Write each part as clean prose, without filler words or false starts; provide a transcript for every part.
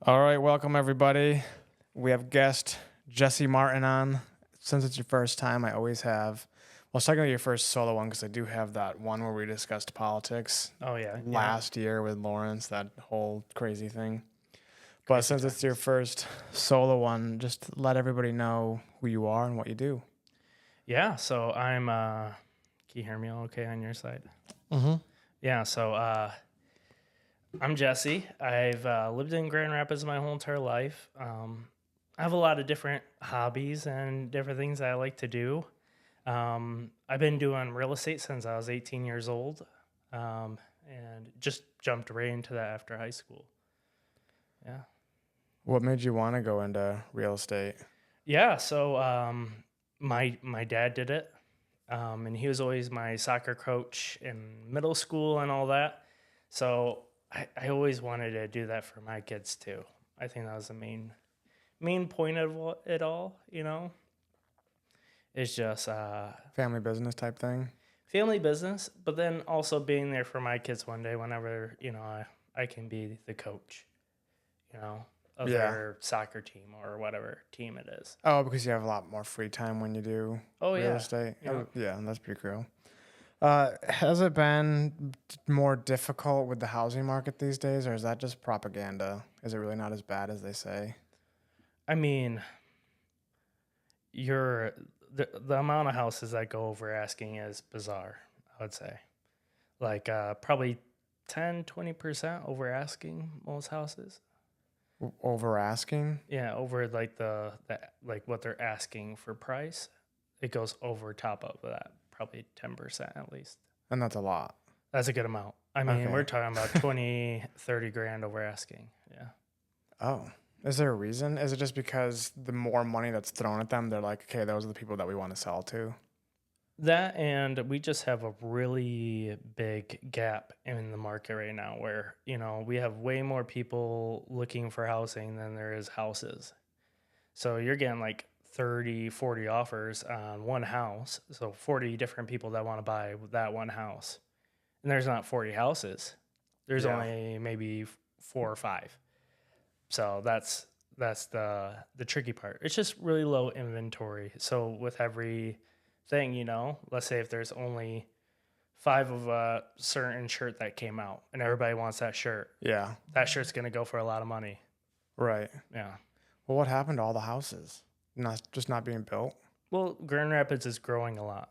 All right, welcome everybody. We have guest Jesse Martin on. Since it's your first time, I always have. Well, it's technically your first solo one because I do have that one where we discussed politics. Oh yeah, last year with Lawrence, that whole crazy thing. But Crazy since it's your first solo one, just let everybody know who you are and what you do. yeah. So I'm. Can you hear me all okay on your side? Mm-hmm. Yeah. So I'm Jesse. I've lived in Grand Rapids my whole entire life. I have a lot of different hobbies and different things that I like to do. I've been doing real estate since I was 18 years old, and just jumped right into that after high school. Yeah. What made you want to go into real estate? Yeah. So my dad did it. And he was always my soccer coach in middle school and all that. So I always wanted to do that for my kids too. I think that was the main point of it all. It's just Family business type thing? family business, but then also being there for my kids one day whenever I can be the coach, of Yeah. their soccer team or whatever team it is. Oh, because you have a lot more free time when you do Oh real yeah, estate? yeah. Oh, yeah, that's pretty cool. Has it been more difficult with the housing market these days, or is that just propaganda? Is it really not as bad as they say? I mean, the amount of houses that go over asking is bizarre, I would say. Like probably 10-20% over asking most houses. Over asking? Yeah, over like the like what they're asking for price. It goes over top of that, probably 10% at least. And that's a lot. That's a good amount. I mean, Okay. we're talking about 20-30 grand over asking. Yeah. Oh, is there a reason? Is it just because the more money that's thrown at them, they're like, okay, those are the people that we want to sell to? That, and we just have a really big gap in the market right now where, we have way more people looking for housing than there is houses. So you're getting like 30, 40 offers on one house. So 40 different people that want to buy that one house. And there's not 40 houses. There's Yeah. only maybe 4 or 5. So that's the tricky part. It's just really low inventory. So with every thing, let's say if there's only 5 of a certain shirt that came out and everybody wants that shirt, Yeah. that shirt's going to go for a lot of money. Right. Yeah. Well, what happened to all the houses? Not being built? Well, Grand Rapids is growing a lot.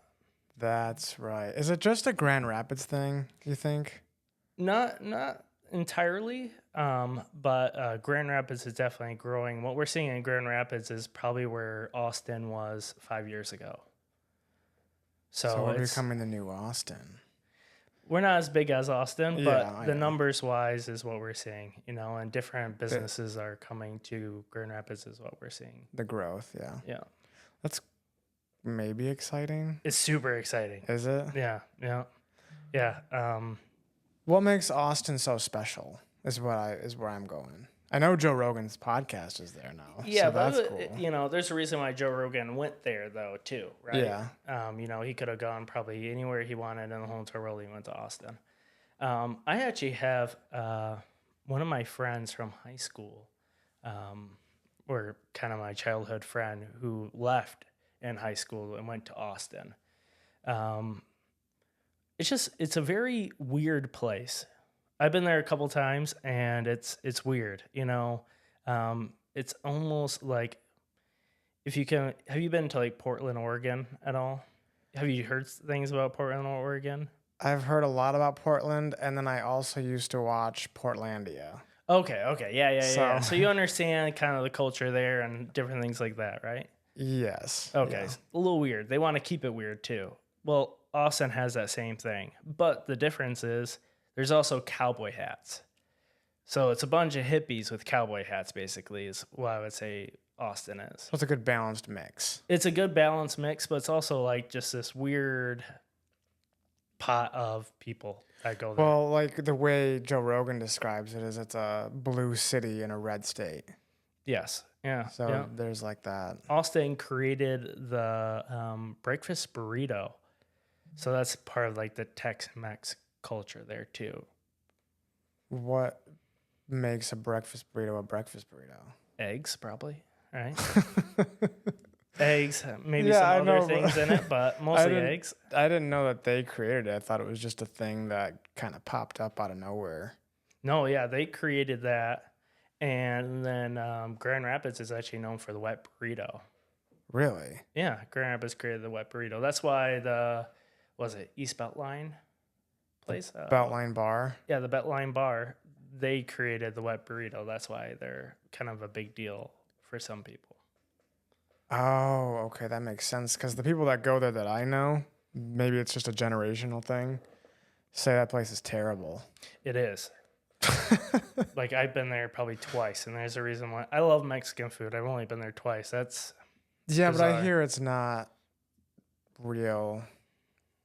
That's right. Is it just a Grand Rapids thing, you think? Not entirely, but Grand Rapids is definitely growing. What we're seeing in Grand Rapids is probably where Austin was 5 years ago. So we're becoming the new Austin. We're not as big as Austin, Yeah, but I the know. numbers wise is what we're seeing, and different businesses are coming to Grand Rapids is what we're seeing. The growth, yeah. Yeah. That's maybe exciting. It's super exciting. Is it? Yeah. What makes Austin so special is where I'm going. I know Joe Rogan's podcast is there now. Yeah, so that's cool. There's a reason why Joe Rogan went there though too, right? Yeah. He could have gone probably anywhere he wanted in the whole entire world. He went to Austin. I actually have one of my friends from high school, or kind of my childhood friend who left in high school and went to Austin. It's a very weird place. I've been there a couple times and it's weird, it's almost like have you been to like Portland, Oregon at all? Have you heard things about Portland, Oregon? I've heard a lot about Portland, and then I also used to watch Portlandia. Okay. Yeah. So you understand kind of the culture there and different things like that, right? Yes. Okay. Yeah. It's a little weird. They want to keep it weird too. Well, Austin has that same thing. But the difference is there's also cowboy hats. So it's a bunch of hippies with cowboy hats, basically, is what I would say Austin is. So it's a good balanced mix. It's a good balanced mix, but it's also like just this weird pot of people that go there. Well, like the way Joe Rogan describes it is it's a blue city in a red state. Yes. Yeah. So yeah. there's like that. Austin created the breakfast burrito. So that's part of like the Tex-Mex culture there too. What makes a breakfast burrito? Eggs, probably, right? Eggs, maybe Yeah, some I other know, things in it, but mostly eggs. I didn't know that they created it. I thought it was just a thing that kind of popped up out of nowhere. No, yeah, they created that. And then Grand Rapids is actually known for the wet burrito. Really? Yeah, Grand Rapids created the wet burrito. That's why was it East Beltline place? Beltline bar? Yeah, the Beltline bar. They created the wet burrito. That's why they're kind of a big deal for some people. Oh, okay, that makes sense. Because the people that go there that I know, maybe it's just a generational thing, say that place is terrible. It is. Like I've been there probably twice, and there's a reason why. I love Mexican food. I've only been there twice. That's Yeah, but I bizarre. hear it's not real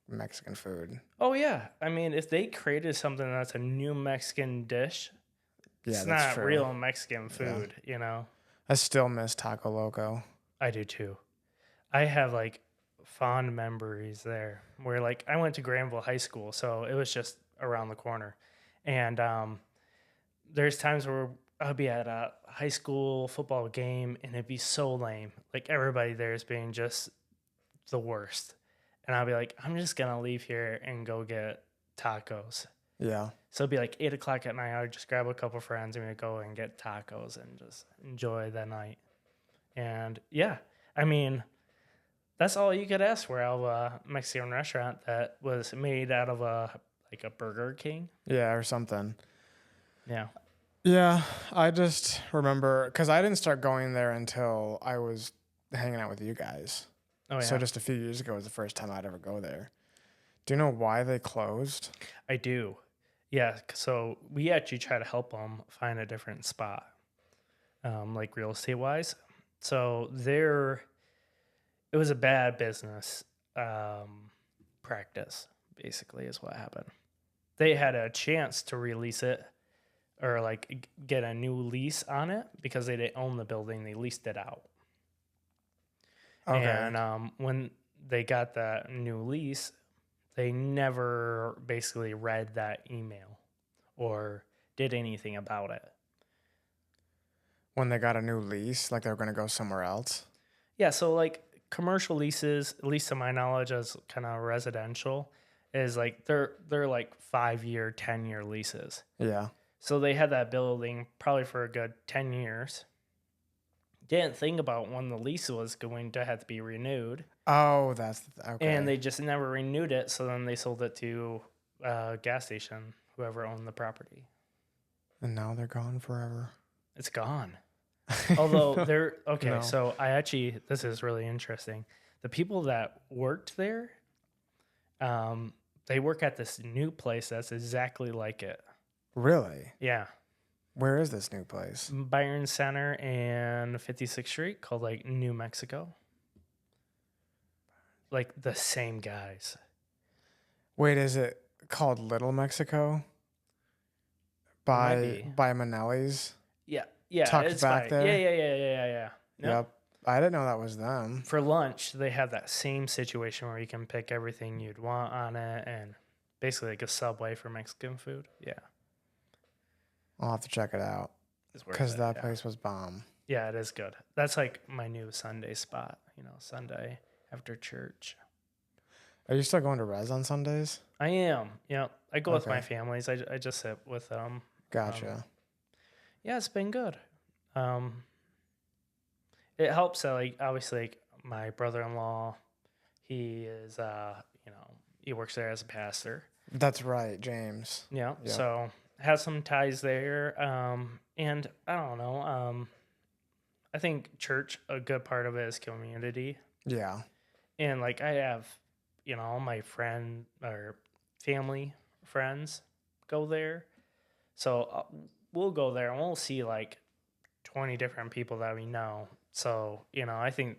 Mexican food. Oh yeah, I mean, if they created something that's a new Mexican dish, Yeah, it's that's not true. real Mexican food. You know, I still miss Taco Loco. I do too. I have like fond memories there, where like I went to Granville High School, so it was just around the corner, and there's times where I'll be at a high school football game and it'd be so lame. Like everybody there is being just the worst. And I'll be like, I'm just going to leave here and go get tacos. Yeah. So it'd be like 8 o'clock at night. I would just grab a couple friends and we'd go and get tacos and just enjoy the night. And yeah, I mean, that's all you could ask for out of a Mexican restaurant that was made out of a Burger King. Yeah, or something. Yeah. Yeah, I just remember because I didn't start going there until I was hanging out with you guys. Oh yeah. So just a few years ago was the first time I'd ever go there. Do you know why they closed? I do. Yeah. So we actually try to help them find a different spot, like real estate wise. So it was a bad business practice, basically, is what happened. They had a chance to release it or like get a new lease on it because they didn't own the building. They leased it out. Okay. And when they got that new lease, they never basically read that email or did anything about it. When they got a new lease, like they were going to go somewhere else? Yeah, so like commercial leases, at least to my knowledge, as kind of residential, is like they're like 5-year, 10-year leases. Yeah. So they had that building probably for a good 10 years. Didn't think about when the lease was going to have to be renewed. Oh, okay. And they just never renewed it. So then they sold it to a gas station, whoever owned the property. And now they're gone forever. It's gone. Although they're okay. No. So this is really interesting. The people that worked there, they work at this new place that's exactly like it. Really? Yeah. Where is this new place? Byron Center and 56th Street, called like New Mexico. Like the same guys. Wait, is it called Little Mexico? By Manelli's? Yeah. Yeah. Tucked it's back fine. there? Yeah. No. Yep. I didn't know that was them. For lunch, they have that same situation where you can pick everything you'd want on it and basically like a Subway for Mexican food. Yeah. I'll have to check it out. Because that place was bomb. Yeah, it is good. That's like my new Sunday spot, Sunday after church. Are you still going to Res on Sundays? I am. Yeah. I go with my Okay. families. I just sit with them. Gotcha. Yeah, it's been good. It helps that like obviously like my brother-in-law, he is he works there as a pastor. That's right, James. Yeah. Yep. So have some ties there. And I don't know. I think church, a good part of it is community. Yeah. And like I have, my friend or family friends go there. So we'll go there and we'll see like 20 different people that we know. So, I think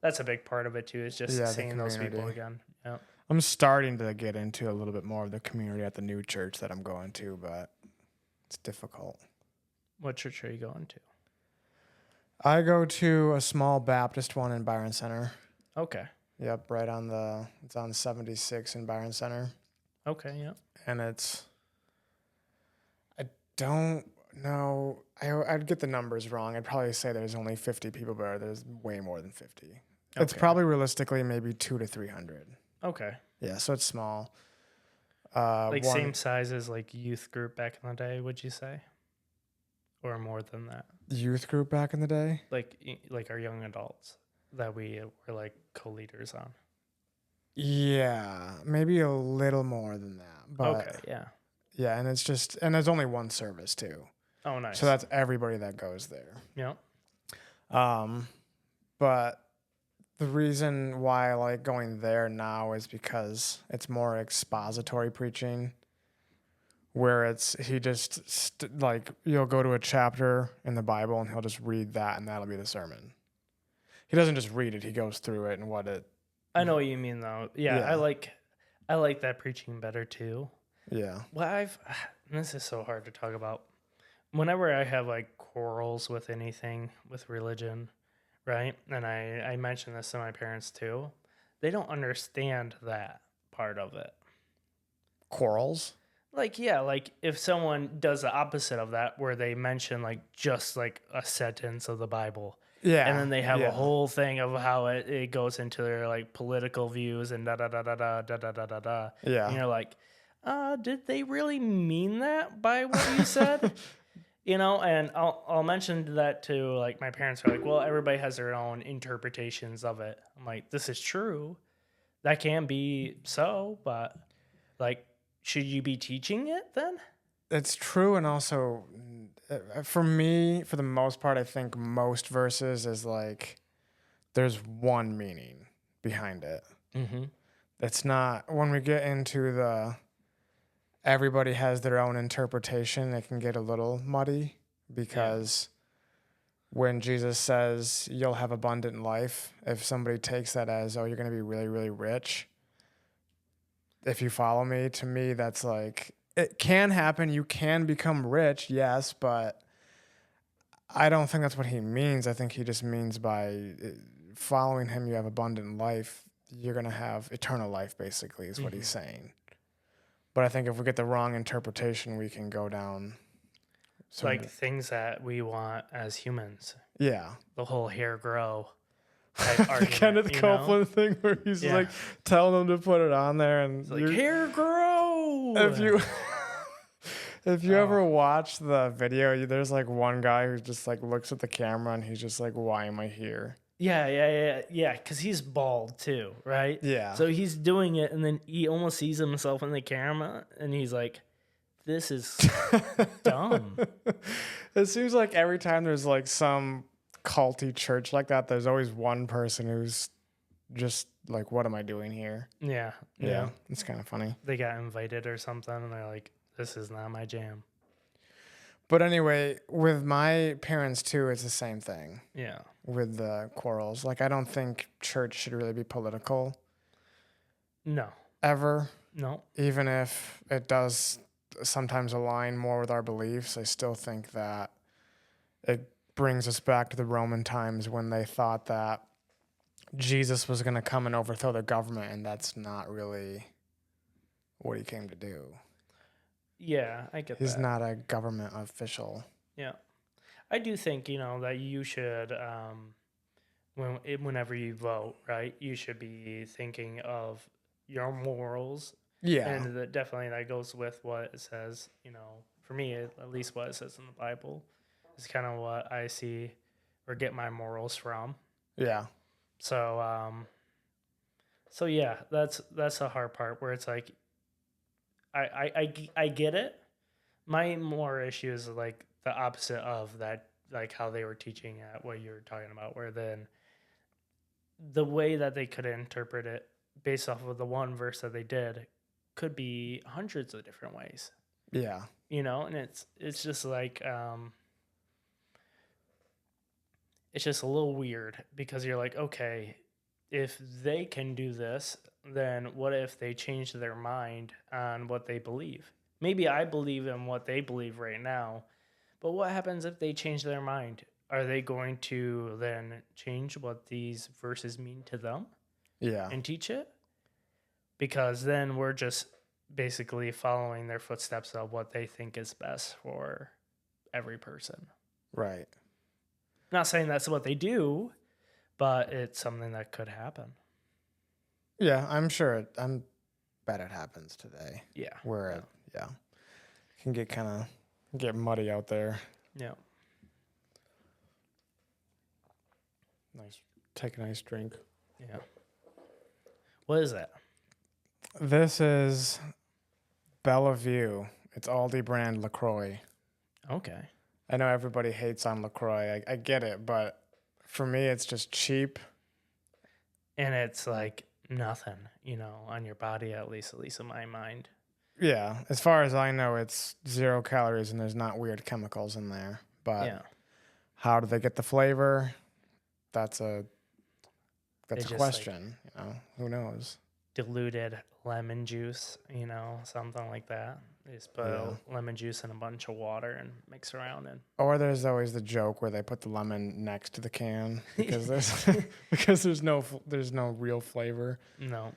that's a big part of it too, is just seeing those people again. Yeah. I'm starting to get into a little bit more of the community at the new church that I'm going to, but it's difficult. What church are you going to? I go to a small Baptist one in Byron Center. Okay. Yep, it's on 76 in Byron Center. Okay, yeah. And I don't No, I'd get the numbers wrong. I'd probably say there's only 50 people, but there's way more than 50. It's Okay. probably realistically maybe 200 to 300. Okay. Yeah, so it's small. Like One same size as like youth group back in the day, would you say? Or more than that? youth group back in the day. Like our young adults that we were like co-leaders on. Yeah, maybe a little more than that, but Okay, yeah. yeah, and there's only one service too, Oh, nice. so that's everybody that goes there. Yeah. But the reason why I like going there now is because it's more expository preaching, where like you'll go to a chapter in the Bible and he'll just read that and that'll be the sermon. He doesn't just read it; he goes through it and what it. I know what you mean though. Yeah, Yeah. I like that preaching better too. Yeah. Well, this is so hard to talk about. Whenever I have like quarrels with anything with religion, right? And I mention this to my parents too. They don't understand that part of it. Quarrels. Like, yeah, like if someone does the opposite of that, where they mention like just like a sentence of the Bible, Yeah. and then they have yeah. a whole thing of how it goes into their like political views and da da da da da da da da da da. Yeah. And you're like, did they really mean that by what you said? You know, and I'll mention that to like my parents are like, well, everybody has their own interpretations of it. I'm like, this is true. That can be so, but like, should you be teaching it then? It's true, and also for me, for the most part, I think most verses is like there's one meaning behind it. Mm-hmm. It's not when we get into the everybody has their own interpretation, it can get a little muddy because when Jesus says you'll have abundant life, if somebody takes that as, oh, you're going to be really, really rich, if you follow me, to me, that's like, it can happen. You can become rich, yes, but I don't think that's what he means. I think he just means by following him, you have abundant life. You're going to have eternal life, basically, is what he's saying. But I think if we get the wrong interpretation, we can go down. Like things that we want as humans. Yeah. The whole hair grow type argument. Kenneth Copeland thing where he's like telling them to put it on there. And it's like, hair grow! If you ever watch the video, there's like one guy who just like looks at the camera and he's just like, why am I here? Yeah. Because he's bald too, right? Yeah. So he's doing it, and then he almost sees himself in the camera, and he's like, "This is dumb." It seems like every time there's like some culty church like that, there's always one person who's just like, "What am I doing here?" Yeah. It's kind of funny. They got invited or something, and they're like, "This is not my jam." But anyway, with my parents too, it's the same thing. Yeah. With the quarrels. Like, I don't think church should really be political. No. Ever. No. Even if it does sometimes align more with our beliefs, I still think that it brings us back to the Roman times when they thought that Jesus was going to come and overthrow the government, and that's not really what he came to do. Yeah, I get that. He's not a government official. Yeah. I do think, that you should, whenever you vote, right, you should be thinking of your morals. Yeah. And definitely that goes with what it says, for me, at least what it says in the Bible is kind of what I see or get my morals from. Yeah. So, yeah, that's the hard part where it's like, I get it. My more issue is like the opposite of that, like how they were teaching at what you were talking about, where then the way that they could interpret it based off of the one verse that they did could be hundreds of different ways. Yeah. And it's just like, it's just a little weird because you're like, okay, if they can do this, then what if they change their mind on what they believe? Maybe I believe in what they believe right now, but what happens if they change their mind? Are they going to then change what these verses mean to them? Yeah. And teach it? Because then we're just basically following their footsteps of what they think is best for every person. Right. Not saying that's what they do, but it's something that could happen. Yeah, I'm sure. I'm bet it happens today. Yeah. Where it can get muddy out there. Yeah. Nice. Take a nice drink. Yeah. What is that? This is Bellevue. It's Aldi brand LaCroix. Okay. I know everybody hates on LaCroix. I get it, but for me, it's just cheap. And it's like nothing, on your body, at least in my mind. Yeah. As far as I know, it's 0 calories and there's not weird chemicals in there. But how do they get the flavor? That's a question. Who knows? Diluted lemon juice, something like that. They just put lemon juice in a bunch of water and mix around and. Or there's always the joke where they put the lemon next to the can because there's no real flavor. No.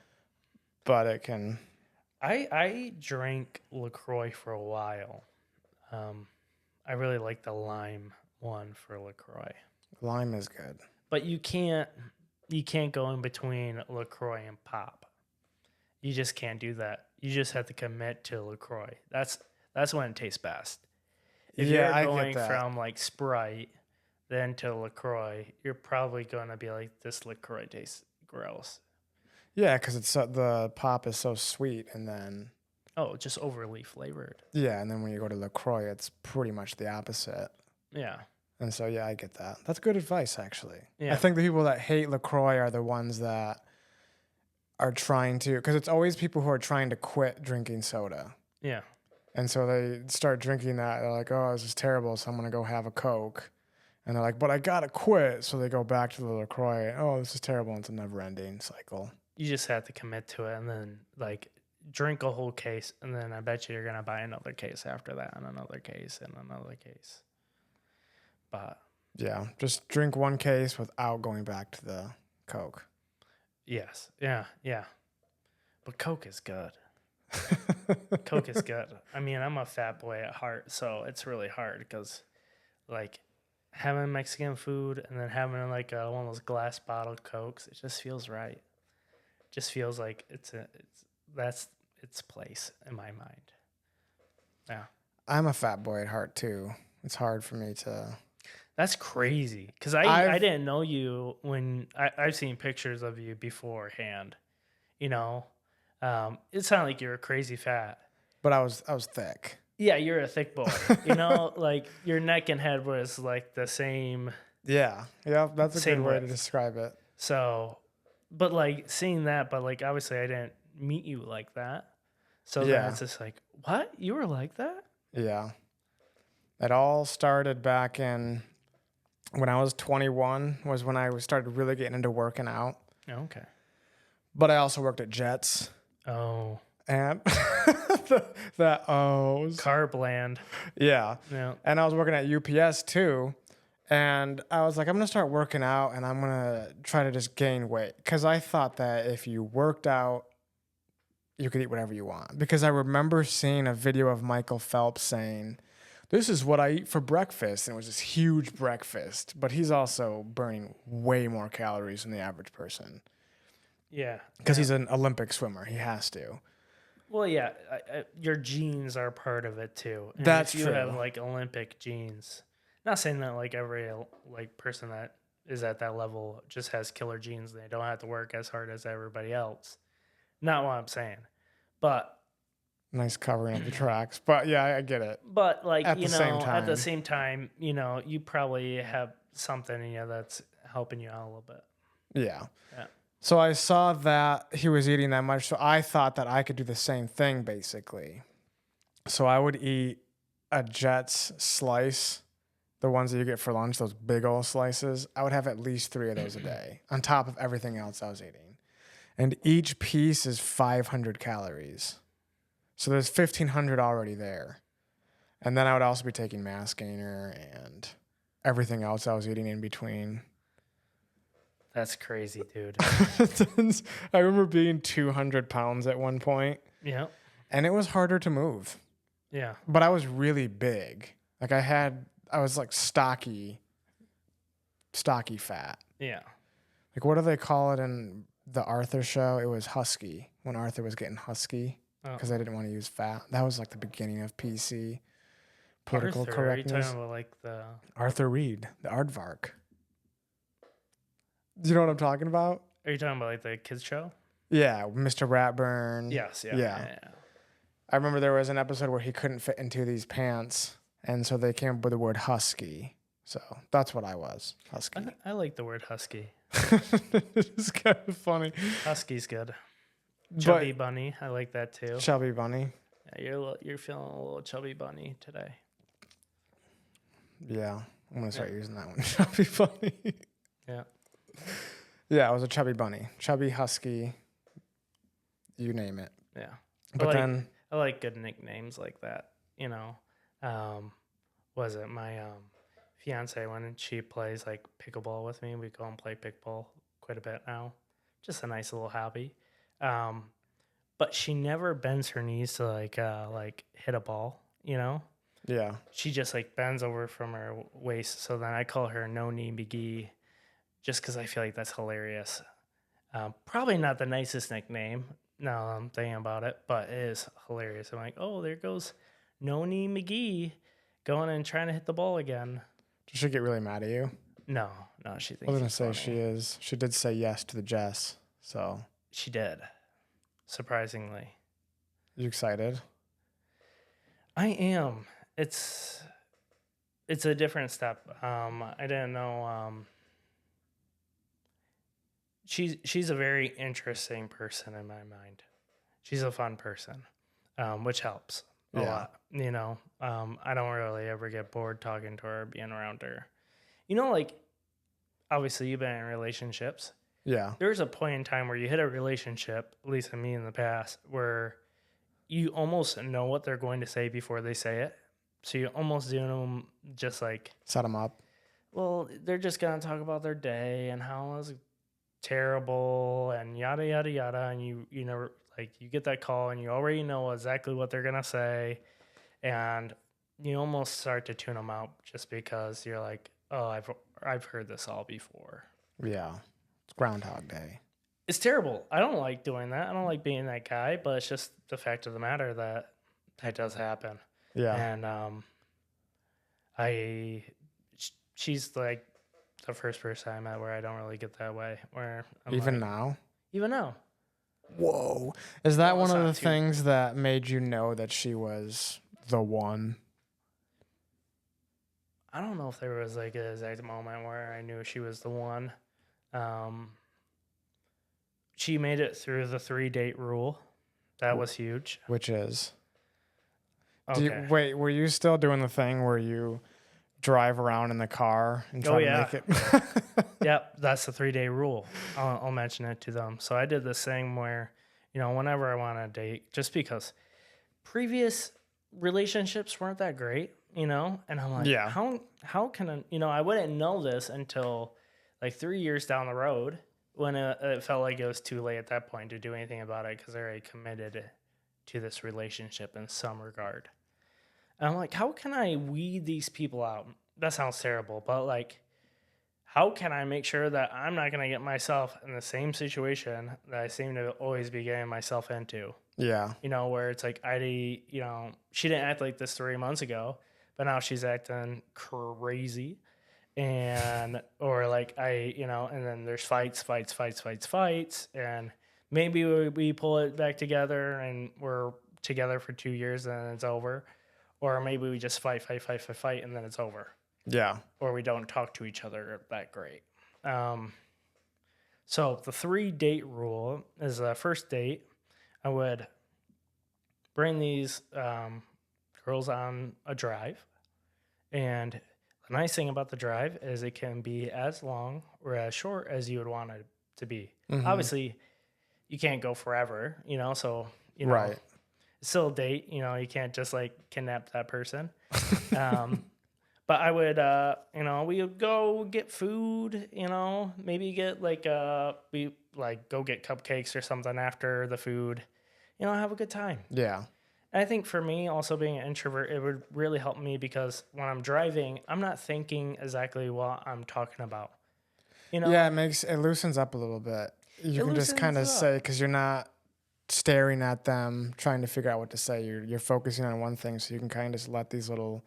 But it can. I drank LaCroix for a while. I really like the lime one for LaCroix. Lime is good. But you can't go in between LaCroix and pop. You just can't do that. You just have to commit to LaCroix. That's when it tastes best. If you're going from like Sprite then to LaCroix, you're probably going to be like, this LaCroix tastes gross. Yeah, because the pop is so sweet, and then just overly flavored. Yeah, and then when you go to LaCroix, it's pretty much the opposite. Yeah. And so I get that. That's good advice, actually. Yeah. I think the people that hate LaCroix are the ones that are trying to, because it's always people who are trying to quit drinking soda. Yeah. And so they start drinking that. They're like, oh, this is terrible, so I'm going to go have a Coke. And they're like, but I got to quit. So they go back to the LaCroix. Oh, this is terrible. And it's a never-ending cycle. You just have to commit to it and then, like, drink a whole case. And then I bet you're going to buy another case after that and another case and another case. But yeah, just drink one case without going back to the Coke. Yes. Yeah. But Coke is good. Coke is good. I mean, I'm a fat boy at heart, so it's really hard because, like, having Mexican food and then having like one of those glass bottle Cokes, it just feels right. It just feels like that's its place in my mind. Yeah. I'm a fat boy at heart too. It's hard for me to. That's crazy because I didn't know you when I've seen pictures of you beforehand. It's not like you're crazy fat. But I was thick. Yeah, you're a thick boy. Like your neck and head was like the same. Yeah, that's a good way to describe it. So, but like seeing that, but like obviously I didn't meet you like that. So then it's just like, what? You were like that? Yeah. It all started back in when I was 21 was when I started really getting into working out. Okay. But I also worked at Jets. Oh. And Carb land. Yeah. Yeah. And I was working at UPS too. And I was like, I'm going to start working out and I'm going to try to just gain weight. Because I thought that if you worked out, you could eat whatever you want. Because I remember seeing a video of Michael Phelps saying, this is what I eat for breakfast. And it was this huge breakfast. But he's also burning way more calories than the average person. Yeah. Because he's an Olympic swimmer. He has to. Well, yeah. Your genes are part of it too. And That's if you true. have like Olympic genes. Not saying that like every like person that is at that level just has killer genes. They don't have to work as hard as everybody else. Not what I'm saying. But nice covering of the tracks. But yeah, I get it. But like, at the same time, you probably have something in you that's helping you out a little bit. Yeah. So I saw that he was eating that much. So I thought that I could do the same thing basically. So I would eat a Jets slice, the ones that you get for lunch, those big old slices. I would have at least 3 of those a day on top of everything else I was eating. And each piece is 500 calories. So there's 1,500 already there. And then I would also be taking mass gainer and everything else I was eating in between. That's crazy, dude. I remember being 200 pounds at one point. Yeah. And it was harder to move. Yeah. But I was really big. Like I had I was like stocky fat. Yeah. Like, what do they call it in the Arthur show? It was husky, when Arthur was getting husky because they didn't want to use fat. That was like the beginning of PC political Arthur, correctness. Are you talking about like the Arthur Reed, the aardvark. Do you know what I'm talking about? Are you talking about like the kids show? Yeah, Mr. Ratburn. Yes. Yeah. I remember there was an episode where he couldn't fit into these pants, and so they came up with the word husky. So that's what I was, husky. I like the word husky. It's kind of funny. Husky's good. Chubby bunny, I like that too. Chubby bunny. Yeah, you're feeling a little chubby bunny today. Yeah, I'm gonna start using that one. Chubby bunny. Yeah. Yeah, I was a chubby bunny, chubby husky. You name it. Yeah. But I like good nicknames like that. You know, was it my fiance when she plays like pickleball with me? We go and play pickleball quite a bit now. Just a nice little hobby. But she never bends her knees to like hit a ball. You know. Yeah. She just like bends over from her waist. So then I call her No Knee McGee, just because I feel like that's hilarious. Probably not the nicest nickname. Now I'm thinking about it, but it is hilarious. I'm like, oh, there goes No Knee McGee going and trying to hit the ball again. Does she get really mad at you? No, she thinks I was gonna it's say funny. she is. She did say yes to the Jess. So She did, surprisingly. you excited? I am. It's a different step. I didn't know. She's a very interesting person in my mind. She's a fun person, which helps a lot. You know, I don't really ever get bored talking to her, being around her. You know, like, obviously you've been in relationships. Yeah. There's a point in time where you hit a relationship, at least in me in the past, where you almost know what they're going to say before they say it. So you almost do them just like... Set them up. Well, they're just going to talk about their day and how it was terrible and yada yada yada, and you know, like, you get that call and you already know exactly what they're gonna say, and you almost start to tune them out just because you're like, oh, I've heard this all before. Yeah, it's Groundhog Day. It's terrible. I don't like doing that. I don't like being that guy, but it's just the fact of the matter that does happen. Yeah. And she's like the first person I met where I don't really get that way. Where I'm Even like, now? Even now. Whoa. Is that Well, one of the it's not too- things that made you know that she was the one? I don't know if there was like an exact moment where I knew she was the one. She made it through the 3-date rule. That was huge. Which is? Okay. Wait, were you still doing the thing where you drive around in the car and try to make it? Yep, that's the 3-day rule. I'll mention it to them. So I did this thing where, you know, whenever I want to date, just because previous relationships weren't that great, you know, and I'm like, Yeah. how can I, you know, I wouldn't know this until like 3 years down the road when it felt like it was too late at that point to do anything about it because I already committed to this relationship in some regard. And I'm like, how can I weed these people out? That sounds terrible, but like, how can I make sure that I'm not going to get myself in the same situation that I seem to always be getting myself into? Yeah. You know, where it's like, you know, she didn't act like this 3 months ago, but now she's acting crazy. And, or like you know, and then there's fights. And maybe we pull it back together and we're together for 2 years and then it's over. Or maybe we just fight, and then it's over. Yeah. Or we don't talk to each other that great. So the 3-date rule is the first date. I would bring these girls on a drive. And the nice thing about the drive is it can be as long or as short as you would want it to be. Mm-hmm. Obviously, you can't go forever, you know, so, you know. Right. It's still a date, you know, you can't just like kidnap that person. But I would, you know, we would go get food, you know, maybe get like, we like go get cupcakes or something after the food, you know, have a good time. Yeah. And I think for me, also being an introvert, it would really help me because when I'm driving, I'm not thinking exactly what I'm talking about. You know, Yeah, it loosens up a little bit. You it can just kind loosens of it up. say, because you're not staring at them, trying to figure out what to say. You're focusing on one thing, so you can kind of just let these little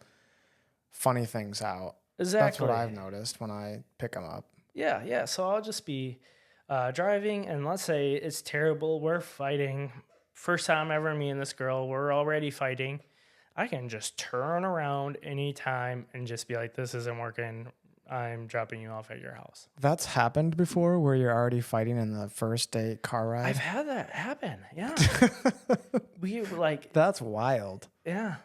funny things out. That's what Exactly. I've noticed when I pick them up. Yeah, yeah. So I'll just be driving, and let's say it's terrible. We're fighting. First time ever, me and this girl, we're already fighting. I can just turn around anytime and just be like, this isn't working. I'm dropping you off at your house. That's happened before, where you're already fighting in the first date car I've ride. had that happen. Yeah. We were like, That's wild. yeah.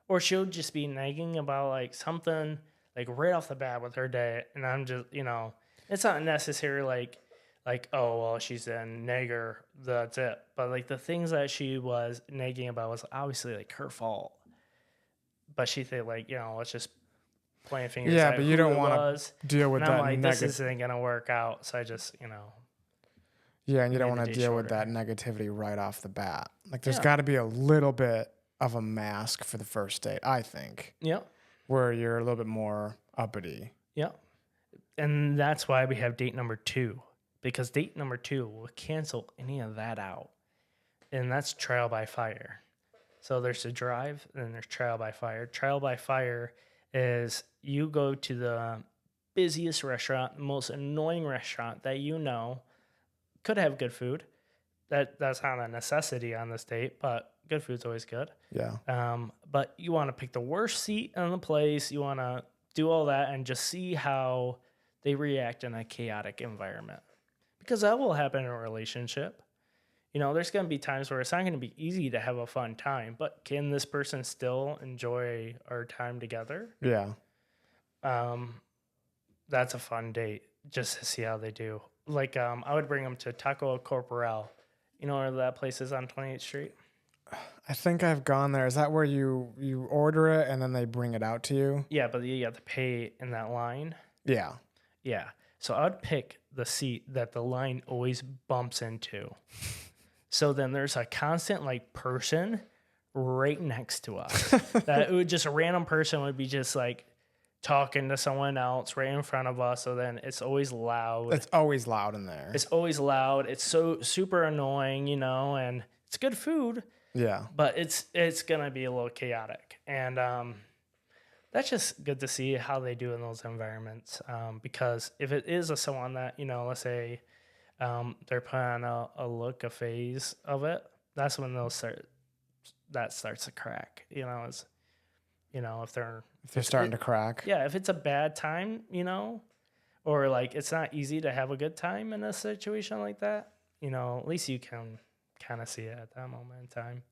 Or she'll just be nagging about like something like right off the bat with her day. And I'm just, it's not necessarily like, oh, well, she's a nagger. That's it. But like the things that she was nagging about was obviously like her fault. But she think like, let's just point fingers Yeah, at but who you don't it want was. to deal with And I'm that like, this negative. isn't going to work out. So I just, Yeah, and you don't made the want to day deal with shorter. that negativity right off the bat. Like, there's Yeah. got to be a little bit of a mask for the first date, I think, Yep. where you're a little bit more uppity. Yep. And that's why we have date number 2, because date number 2 will cancel any of that out. And that's trial by fire. So there's a drive, and then there's trial by fire. Trial by fire is you go to the busiest restaurant, the most annoying restaurant that could have good food. That's not a necessity on this date, but good food's always good. Yeah. But you want to pick the worst seat in the place. You want to do all that and just see how they react in a chaotic environment, because that will happen in a relationship. There's going to be times where it's not going to be easy to have a fun time, but can this person still enjoy our time together? Yeah. That's a fun date just to see how they do. Like, I would bring them to Taco Corporal. You know where that place is on 28th Street? I think I've gone there. Is that where you order it and then they bring it out to you? Yeah, but you have to pay in that line. Yeah. Yeah. So I would pick the seat that the line always bumps into. So then there's a constant like person right next to us. That it would just a random person would be just like talking to someone else right in front of us. So then it's always loud. It's always loud in there. It's always loud. It's so super annoying, and it's good food, Yeah. but it's gonna be a little chaotic. And that's just good to see how they do in those environments. Because if it is someone that, let's say they're putting on a phase of it, that's when that starts to crack, if they're Starting to crack. yeah, if it's a bad time, or like it's not easy to have a good time in a situation like that, at least you can kind of see it at that moment in time.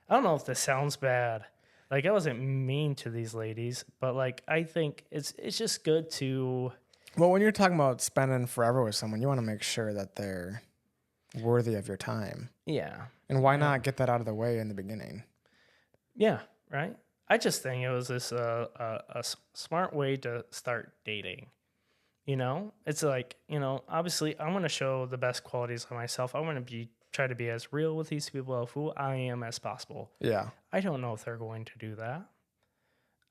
I don't know if this sounds bad. Like, I wasn't mean to these ladies, but like I think it's just good to. Well, when you're talking about spending forever with someone, you want to make sure that they're worthy of your time. Yeah. And why not get that out of the way in the beginning? Yeah, right? I just think it was this smart way to start dating. It's like, obviously I want to show the best qualities of myself. I want to try to be as real with these people of who I am as possible. Yeah. I don't know if they're going to do that.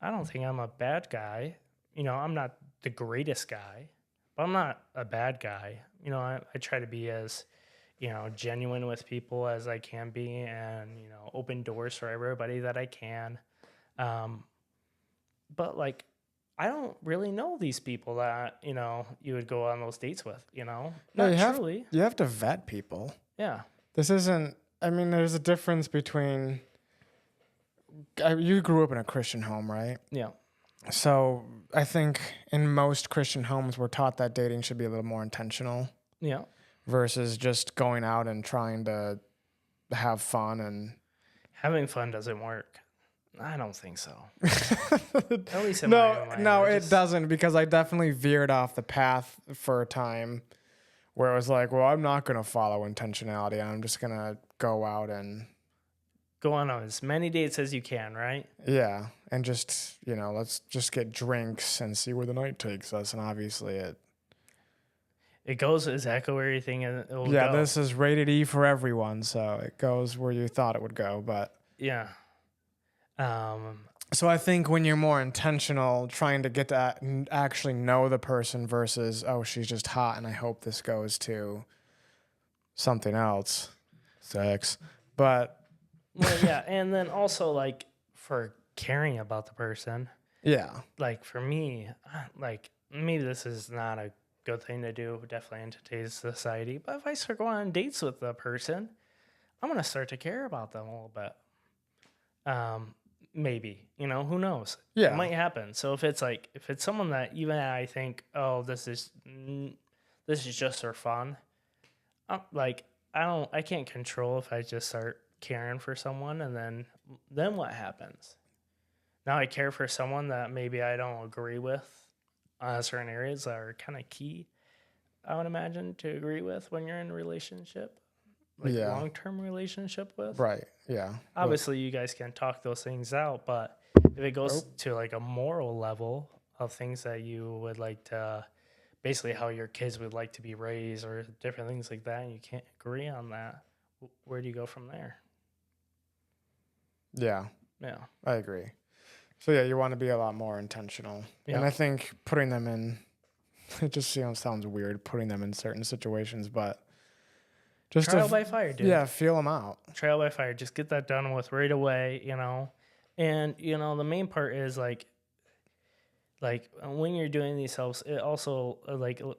I don't think I'm a bad guy. I'm not the greatest guy, but I'm not a bad guy. I try to be as, genuine with people as I can be, and, open doors for everybody that I can. But like, I don't really know these people that, you would go on those dates with, No, not truly. you have to vet people. Yeah. This isn't, there's a difference between, you grew up in a Christian home, right? Yeah. So I think in most Christian homes, we're taught that dating should be a little more intentional Yeah. versus just going out and trying to have fun. And Having fun doesn't work. I don't think so. At least in my own mind. No, it doesn't, because I definitely veered off the path for a time where it was like, well, I'm not going to follow intentionality. I'm just going to go out and go on as many dates as you can, right? yeah, and just, let's just get drinks and see where the night takes us. And obviously it goes exactly where you think it will yeah, go. this is rated E for everyone, so it goes where you thought it would go. But Yeah. So I think when you're more intentional, trying to get to actually know the person versus, oh, she's just hot and I hope this goes to something else, sex. But Well, yeah, and then also like for caring about the person, yeah, like for me, like maybe this is not a good thing to do, definitely in today's society. But if I start going on dates with the person, I'm gonna start to care about them a little bit. Maybe, who knows? It yeah, might happen. So if it's someone that even I think, oh, this is just for fun. Like I can't control if I just start caring for someone, and then what happens? Now I care for someone that maybe I don't agree with on certain areas that are kind of key. I would imagine to agree with when you're in a relationship, like yeah, long term relationship with. right, yeah. Well, Obviously, you guys can talk those things out, but if it oh, goes to like a moral level of things that you would like to, basically how your kids would like to be raised or different things like that, and you can't agree on that, where do you go from there? yeah, Yeah. I agree. So yeah, you want to be a lot more intentional, and Yeah. I think putting them in, it just sounds weird putting them in certain situations, but just Trial by fire, dude. yeah, feel them out. Trial by fire. Just get that done with right away, And, the main part is like when you're doing these helps, it also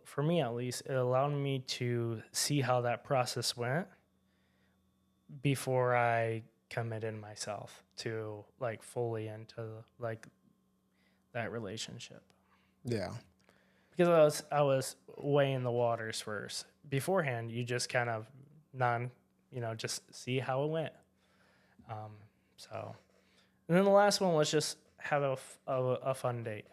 for me at least, it allowed me to see how that process went before I committed myself to like fully into like that relationship. Yeah, Because I was weighing the waters first. Beforehand, you just kind of just see how it went. Um, so, and then the last one was just have a fun date.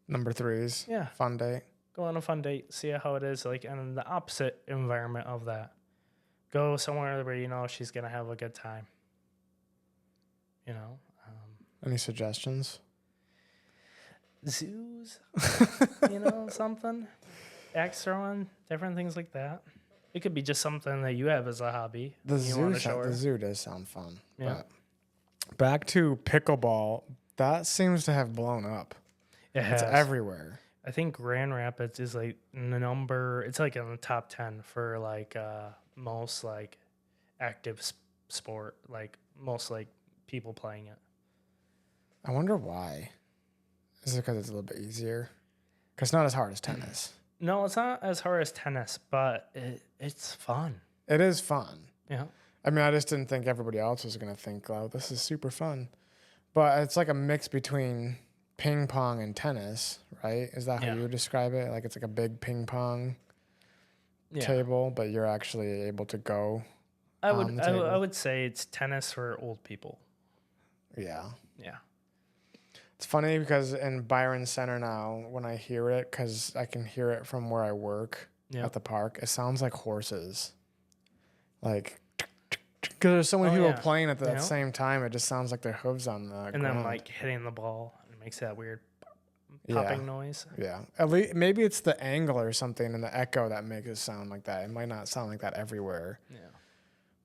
number 3's Yeah, fun date. go on a fun date, see how it is like, and then the opposite environment of that. Go somewhere where she's gonna have a good time. You know, Any suggestions? zoos. Something. Axe throwing, different things like that. It could be just something that you have as a hobby. The you want to show her. the zoo does sound fun. Yeah. But back to pickleball, that seems to have blown up. It It's has. everywhere. I think Grand Rapids is like number. It's like in the top 10 for like most like active sport, like most like people playing it. I wonder why. Is it because it's a little bit easier? Because it's not as hard as tennis. No, it's not as hard as tennis, but it's fun. It is fun. Yeah. I mean, I just didn't think everybody else was going to think, oh, this is super fun. But it's like a mix between ping pong and tennis, right? Is that how you would describe it? Like it's like a big ping pong table, but you're actually able to go on the table. I would say it's tennis for old people. Yeah. Yeah. It's funny because in Byron Center now, when I hear it, because I can hear it from where I work at the park, it sounds like horses. Like, because there's so many people playing at the same time, it just sounds like their hooves on the ground. And then like hitting the ball, it makes that weird popping noise. Yeah. At least maybe it's the angle or something and the echo that makes it sound like that. It might not sound like that everywhere. Yeah.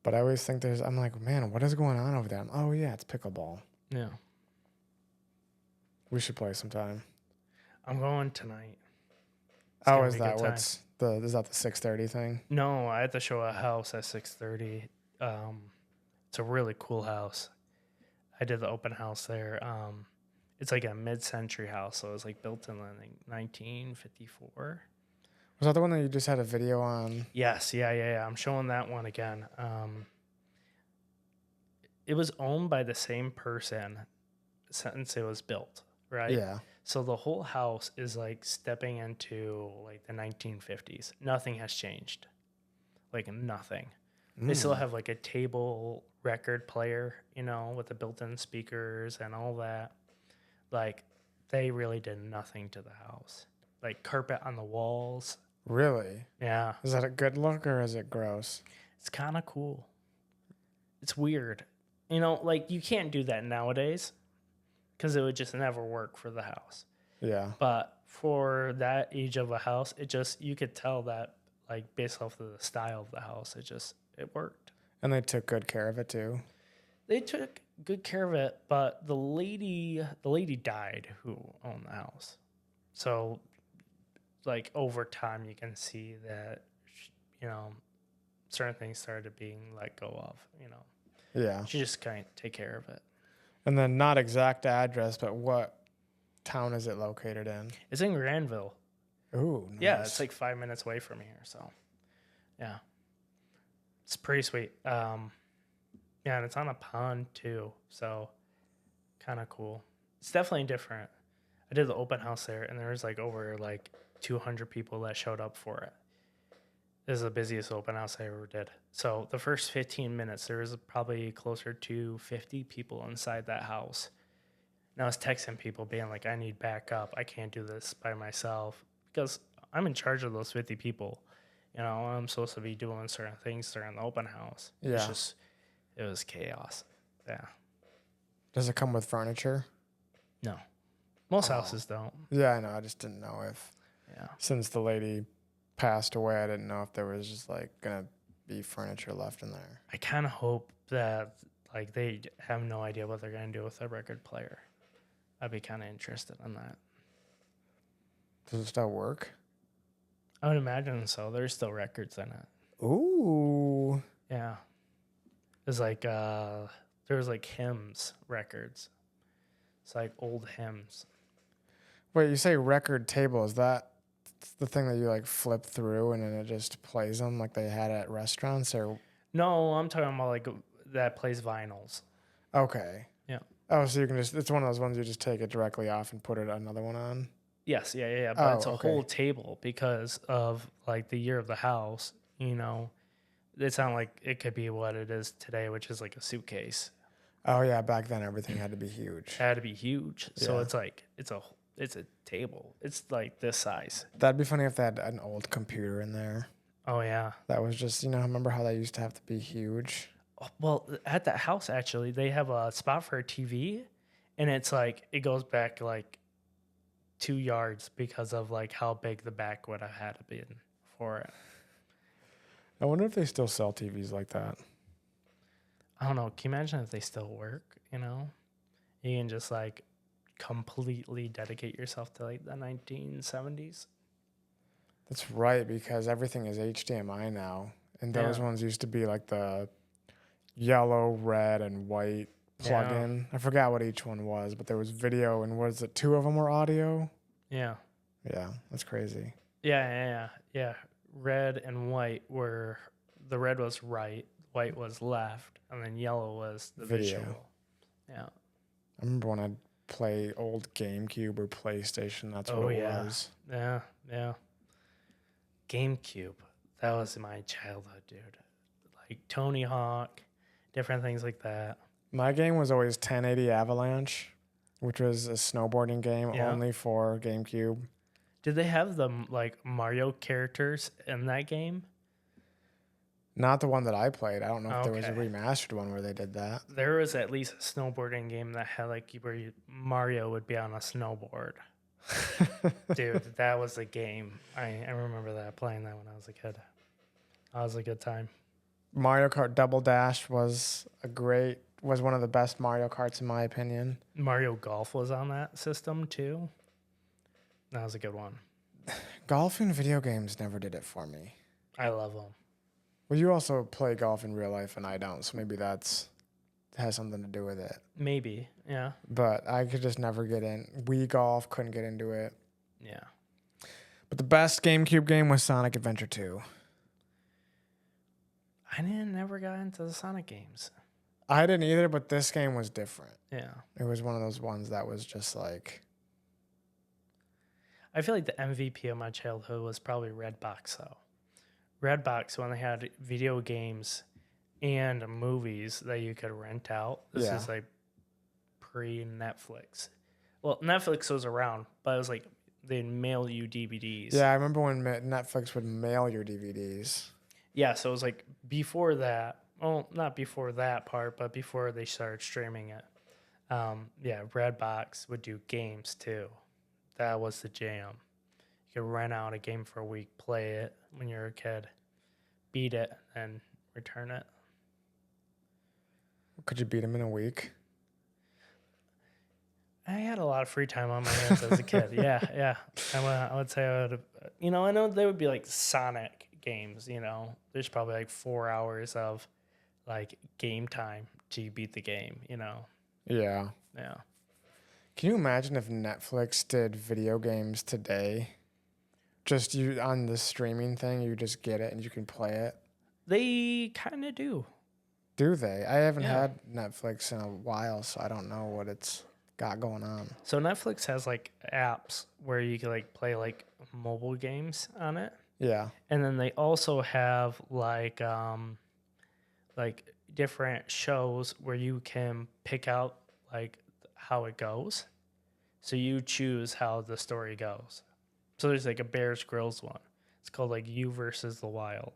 But I always think I'm like, man, what is going on over there? Oh yeah, it's pickleball. Yeah. We should play sometime. I'm going tonight. Oh, is that is that the 6:30 thing? No, I had to show a house at 6:30. It's a really cool house. I did the open house there. It's like a mid-century house, so it was like built in like 1954. Was that the one that you just had a video on? Yes, yeah. I'm showing that one again. It was owned by the same person since it was built, right? Yeah. So the whole house is like stepping into like the 1950s. Nothing has changed. Like nothing. They still have like a table record player, with the built-in speakers and all that. Like they really did nothing to the house. Like carpet on the walls. Really? Yeah. Is that a good look or is it gross? It's kind of cool. It's weird. Like you can't do that nowadays because it would just never work for the house. Yeah. But for that age of a house, you could tell that like based off of the style of the house, it worked. And they took good care of it too. They took good care of it, but the lady died who owned the house. So, like over time, you can see that, you know, certain things started being let go of. You know, Yeah. she just couldn't take care of it. And then not exact address, but what town is it located in? It's in Granville. Ooh, nice. Yeah, it's like 5 minutes away from here. So, yeah, it's pretty sweet. Yeah, and it's on a pond too, so kind of cool. It's definitely different. I did the open house there, and there was like over like 200 people that showed up for it. This is the busiest open house I ever did. So the first 15 minutes, there was probably closer to 50 people inside that house. And I was texting people, being like, "I need backup. I can't do this by myself because I'm in charge of those 50 people. You know, I'm supposed to be doing certain things during the open house. Yeah. It was chaos. Yeah. Does it come with furniture? No. Most houses don't. Yeah, I know. I just didn't know if, Yeah. since the lady passed away, I didn't know if there was just like going to be furniture left in there. I kind of hope that like they have no idea what they're going to do with their record player. I'd be kind of interested in that. Does it still work? I would imagine so. There's still records in it. Ooh. Yeah. There's like there was like hymns records. It's like old hymns. Wait, you say record table. Is that the thing that you like flip through and then it just plays them like they had at restaurants? Or No, I'm talking about like that plays vinyls. okay. Yeah. Oh, so you can just, it's one of those ones you just take it directly off and put another one on? Yes, yeah. But it's a okay. whole table because of like the year of the house, you know. It's not like it could be what it is today, which is like a suitcase. Oh, yeah. Back then, everything had to be huge. It had to be huge. So Yeah. it's like, it's a table. It's like this size. That'd be funny if they had an old computer in there. Oh, yeah. That was just, remember how they used to have to be huge? Well, at that house, actually, they have a spot for a TV, and it's like, it goes back like 2 yards because of like how big the back would have had to be for it. I wonder if they still sell TVs like that. I don't know. Can you imagine if they still work, you know? You can just like completely dedicate yourself to like the 1970s. That's right, because everything is HDMI now. And those ones used to be like the yellow, red, and white plug-in. I forgot what each one was, but there was video, and was it 2 of them were audio? Yeah. Yeah, that's crazy. Yeah. Red and white were, the red was right, white was left, and then yellow was the visual. Yeah. I remember when I'd play old GameCube or PlayStation, that's what it was. Yeah. GameCube. That was my childhood, dude. Like Tony Hawk, different things like that. My game was always 1080 Avalanche, which was a snowboarding game only for GameCube. Did they have the like Mario characters in that game? Not the one that I played. I don't know if there was a remastered one where they did that. There was at least a snowboarding game that had like where Mario would be on a snowboard. Dude, that was a game. I remember that, playing that when I was a kid. That was a good time. Mario Kart Double Dash was one of the best Mario Karts in my opinion. Mario Golf was on that system too. That was a good one. Golf and video games never did it for me. I love them. Well, you also play golf in real life and I don't, so maybe that has something to do with it. Maybe, yeah. But I could just never get in. Wii Golf, couldn't get into it. Yeah. But the best GameCube game was Sonic Adventure 2. I never got into the Sonic games. I didn't either, but this game was different. Yeah. It was one of those ones that was just like... I feel like the MVP of my childhood was probably Redbox, though. Redbox, when they had video games and movies that you could rent out. This is like pre-Netflix. Well, Netflix was around, but it was like they'd mail you DVDs. Yeah, I remember when Netflix would mail your DVDs. Yeah, so it was like before that. Well, not before that part, but before they started streaming it. Redbox would do games too. That was the jam. You could rent out a game for a week, play it when you're a kid, beat it, and return it. Could you beat him in a week? I had a lot of free time on my hands as a kid. Yeah. I would say I would have, I know there would be like Sonic games, There's probably like 4 hours of like game time to beat the game, Yeah. Yeah. Can you imagine if Netflix did video games today? Just you on the streaming thing, you just get it and you can play it. They kind of do. Do they? I haven't Yeah. had Netflix in a while, so I don't know what it's got going on. So Netflix has like apps where you can like play like mobile games on it. Yeah. And then they also have like different shows where you can pick out like how it goes. So you choose how the story goes. So there's like a Bears Grylls one. It's called like You versus the Wild.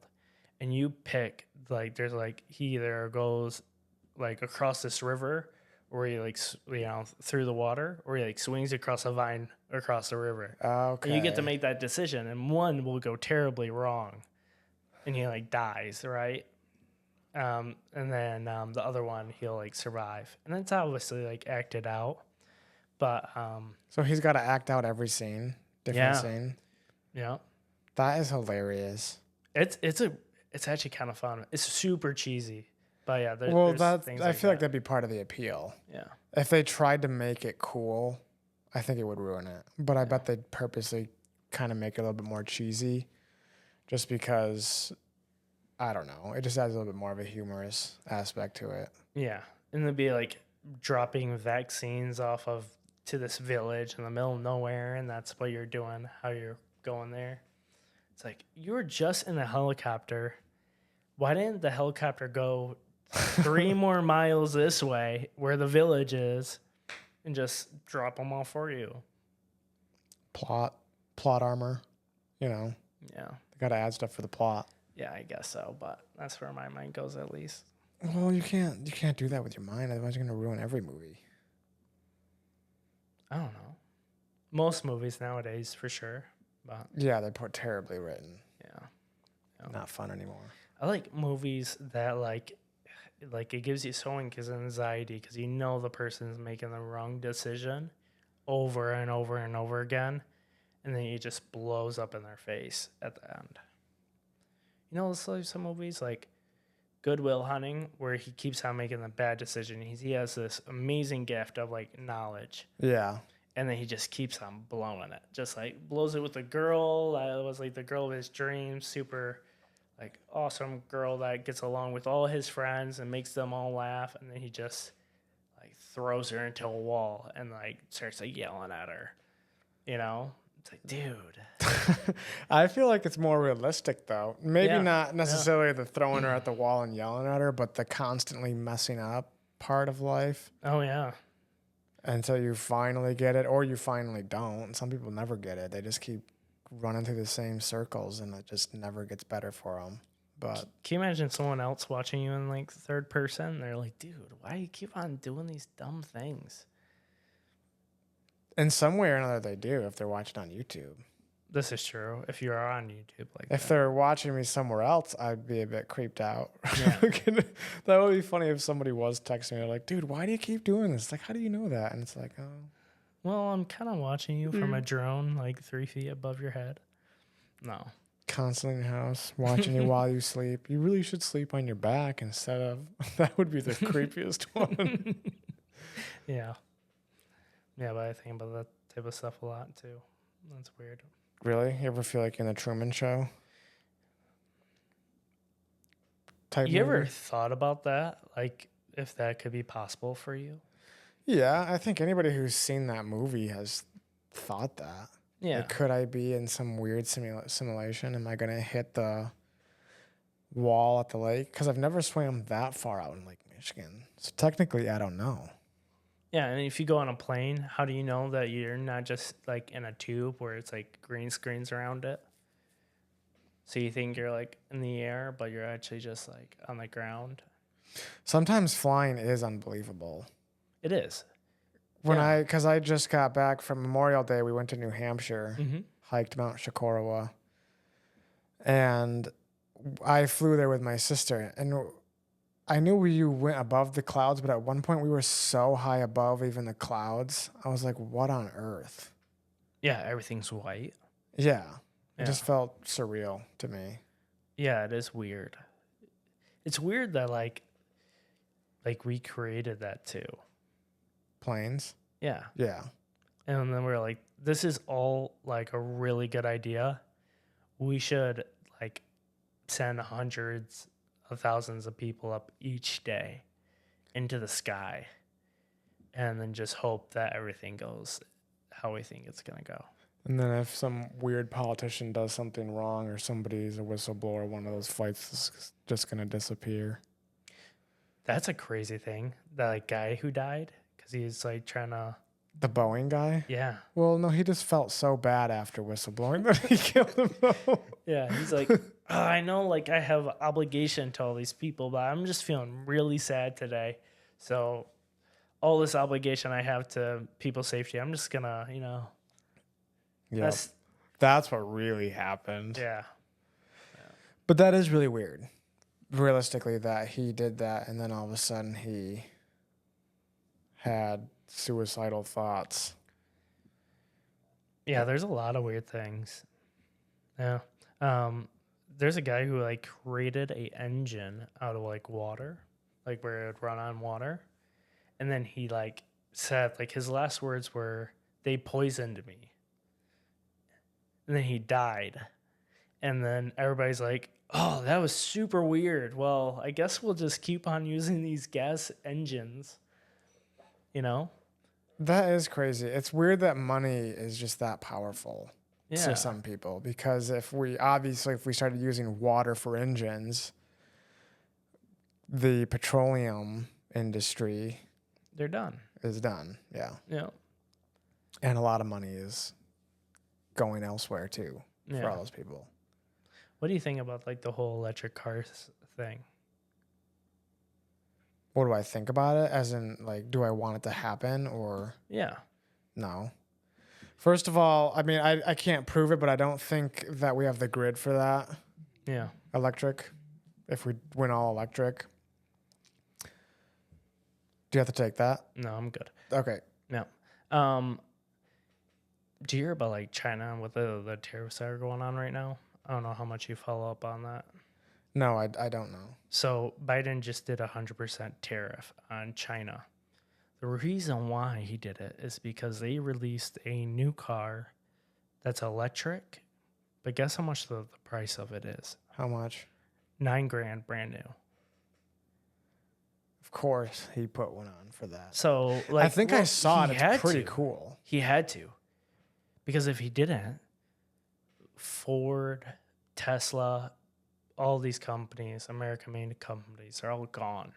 And you pick like there's like he either goes like across this river or he like through the water or he like swings across a vine across the river. Okay. And you get to make that decision and one will go terribly wrong and he like dies, right? And then the other one he'll like survive. And it's obviously like acted out. But So he's got to act out every scene, different scene. Yeah. That is hilarious. It's actually kind of fun. It's super cheesy, but yeah. I feel like that'd be part of the appeal. Yeah. If they tried to make it cool, I think it would ruin it. But I bet they'd purposely kind of make it a little bit more cheesy, just because I don't know. It just adds a little bit more of a humorous aspect to it. Yeah, and they'd be like dropping vaccines off of to this village in the middle of nowhere, and that's what you're doing. How you're going there. It's like you were just in a helicopter. Why didn't the helicopter go 3 more miles this way where the village is and just drop them all for you? Plot armor, Yeah. They got to add stuff for the plot. Yeah, I guess so, but that's where my mind goes at least. Well, you can't do that with your mind, otherwise you're going to ruin every movie. I don't know. Most movies nowadays, for sure. But Yeah, they're terribly written. yeah. Not fun anymore. I like movies that like it gives you so much anxiety because you know the person's making the wrong decision over and over and over again, and then it just blows up in their face at the end. There's like some movies like Good Will Hunting where he keeps on making the bad decision. He has this amazing gift of like knowledge. Yeah. And then he just keeps on blowing it. Just like blows it with a girl that was like the girl of his dreams, super like awesome girl that gets along with all his friends and makes them all laugh. And then he just like throws her into a wall and like starts like yelling at her. It's like, dude. I feel like it's more realistic though. Maybe not necessarily the throwing her at the wall and yelling at her, but the constantly messing up part of life. Oh, yeah. Until you finally get it, or you finally don't. Some people never get it. They just keep running through the same circles, and it just never gets better for them. But can you imagine someone else watching you in like third person? They're like, dude, why do you keep on doing these dumb things? In some way or another, they do if they're watching on YouTube. This is true. If you are on YouTube, like if they're watching me somewhere else, I'd be a bit creeped out. Yeah. That would be funny if somebody was texting me like, "Dude, why do you keep doing this? Like, how do you know that?" And it's like, "Oh, well, I'm kind of watching you from a drone, like 3 feet above your head." No, constantly in the house watching you while you sleep. You really should sleep on your back instead of. That would be the creepiest one. Yeah, but I think about that type of stuff a lot too. That's weird. Really? You ever feel like in the Truman Show? You ever thought about that? Like, if that could be possible for you? Yeah, I think anybody who's seen that movie has thought that. Yeah. Like, could I be in some weird simulation? Am I going to hit the wall at the lake? Because I've never swam that far out in Lake Michigan. So technically, I don't know. Yeah, and if you go on a plane, how do you know that you're not just like in a tube where it's like green screens around it? So you think you're like in the air, but you're actually just like on the ground. Sometimes flying is unbelievable. It is. Because I just got back from Memorial Day, we went to New Hampshire, hiked Mount Shikorowa, and I flew there with my sister. And I knew you went above the clouds, but at one point we were so high above even the clouds. I was like, what on earth? Yeah, everything's white. Yeah. It Yeah. just felt surreal to me. Yeah, it is weird. It's weird that like we created that too. Planes? Yeah. Yeah. And then we're like, this is all like a really good idea. We should like send hundreds of thousands of people up each day into the sky and then just hope that everything goes how we think it's going to go. And then if some weird politician does something wrong or somebody's a whistleblower, one of those flights is just going to disappear. That's a crazy thing. That like guy who died because he's like trying to. The Boeing guy? Yeah. Well, no, he just felt so bad after whistleblowing that he killed himself. Yeah. He's like, oh, I know like I have obligation to all these people, but I'm just feeling really sad today. So all this obligation I have to people's safety, I'm just going to, Yeah. That's what really happened. Yeah. But that is really weird. Realistically, that he did that and then all of a sudden he had suicidal thoughts. Yeah, there's a lot of weird things. Yeah. There's a guy who like created a engine out of like water, like where it would run on water. And then he like said like his last words were, "They poisoned me." And then he died. And then everybody's like, "Oh, that was super weird. Well, I guess we'll just keep on using these gas engines." That is crazy. It's weird that money is just that powerful Yeah. to some people, because if we started using water for engines, the petroleum industry They're done. is done. Yeah. Yeah. And a lot of money is going elsewhere too for Yeah. all those people. What do you think about like the whole electric cars thing? What do I think about it? As in, like, do I want it to happen or Yeah. no? First of all, I mean, I can't prove it, but I don't think that we have the grid for that. Yeah. Electric. If we went all electric. Do you have to take that? No, I'm good. Okay. No. Do you hear about like China and what the tariffs that are going on right now? I don't know how much you follow up on that. No, I don't know. So Biden just did 100% tariff on China. The reason why he did it is because they released a new car that's electric, but guess how much the price of it is? How much? $9,000 brand new. Of course, he put one on for that. So like, I think I saw it. he It's had pretty to. cool. He had to, because if he didn't, Ford, Tesla, all these companies, American-made companies, are all gone.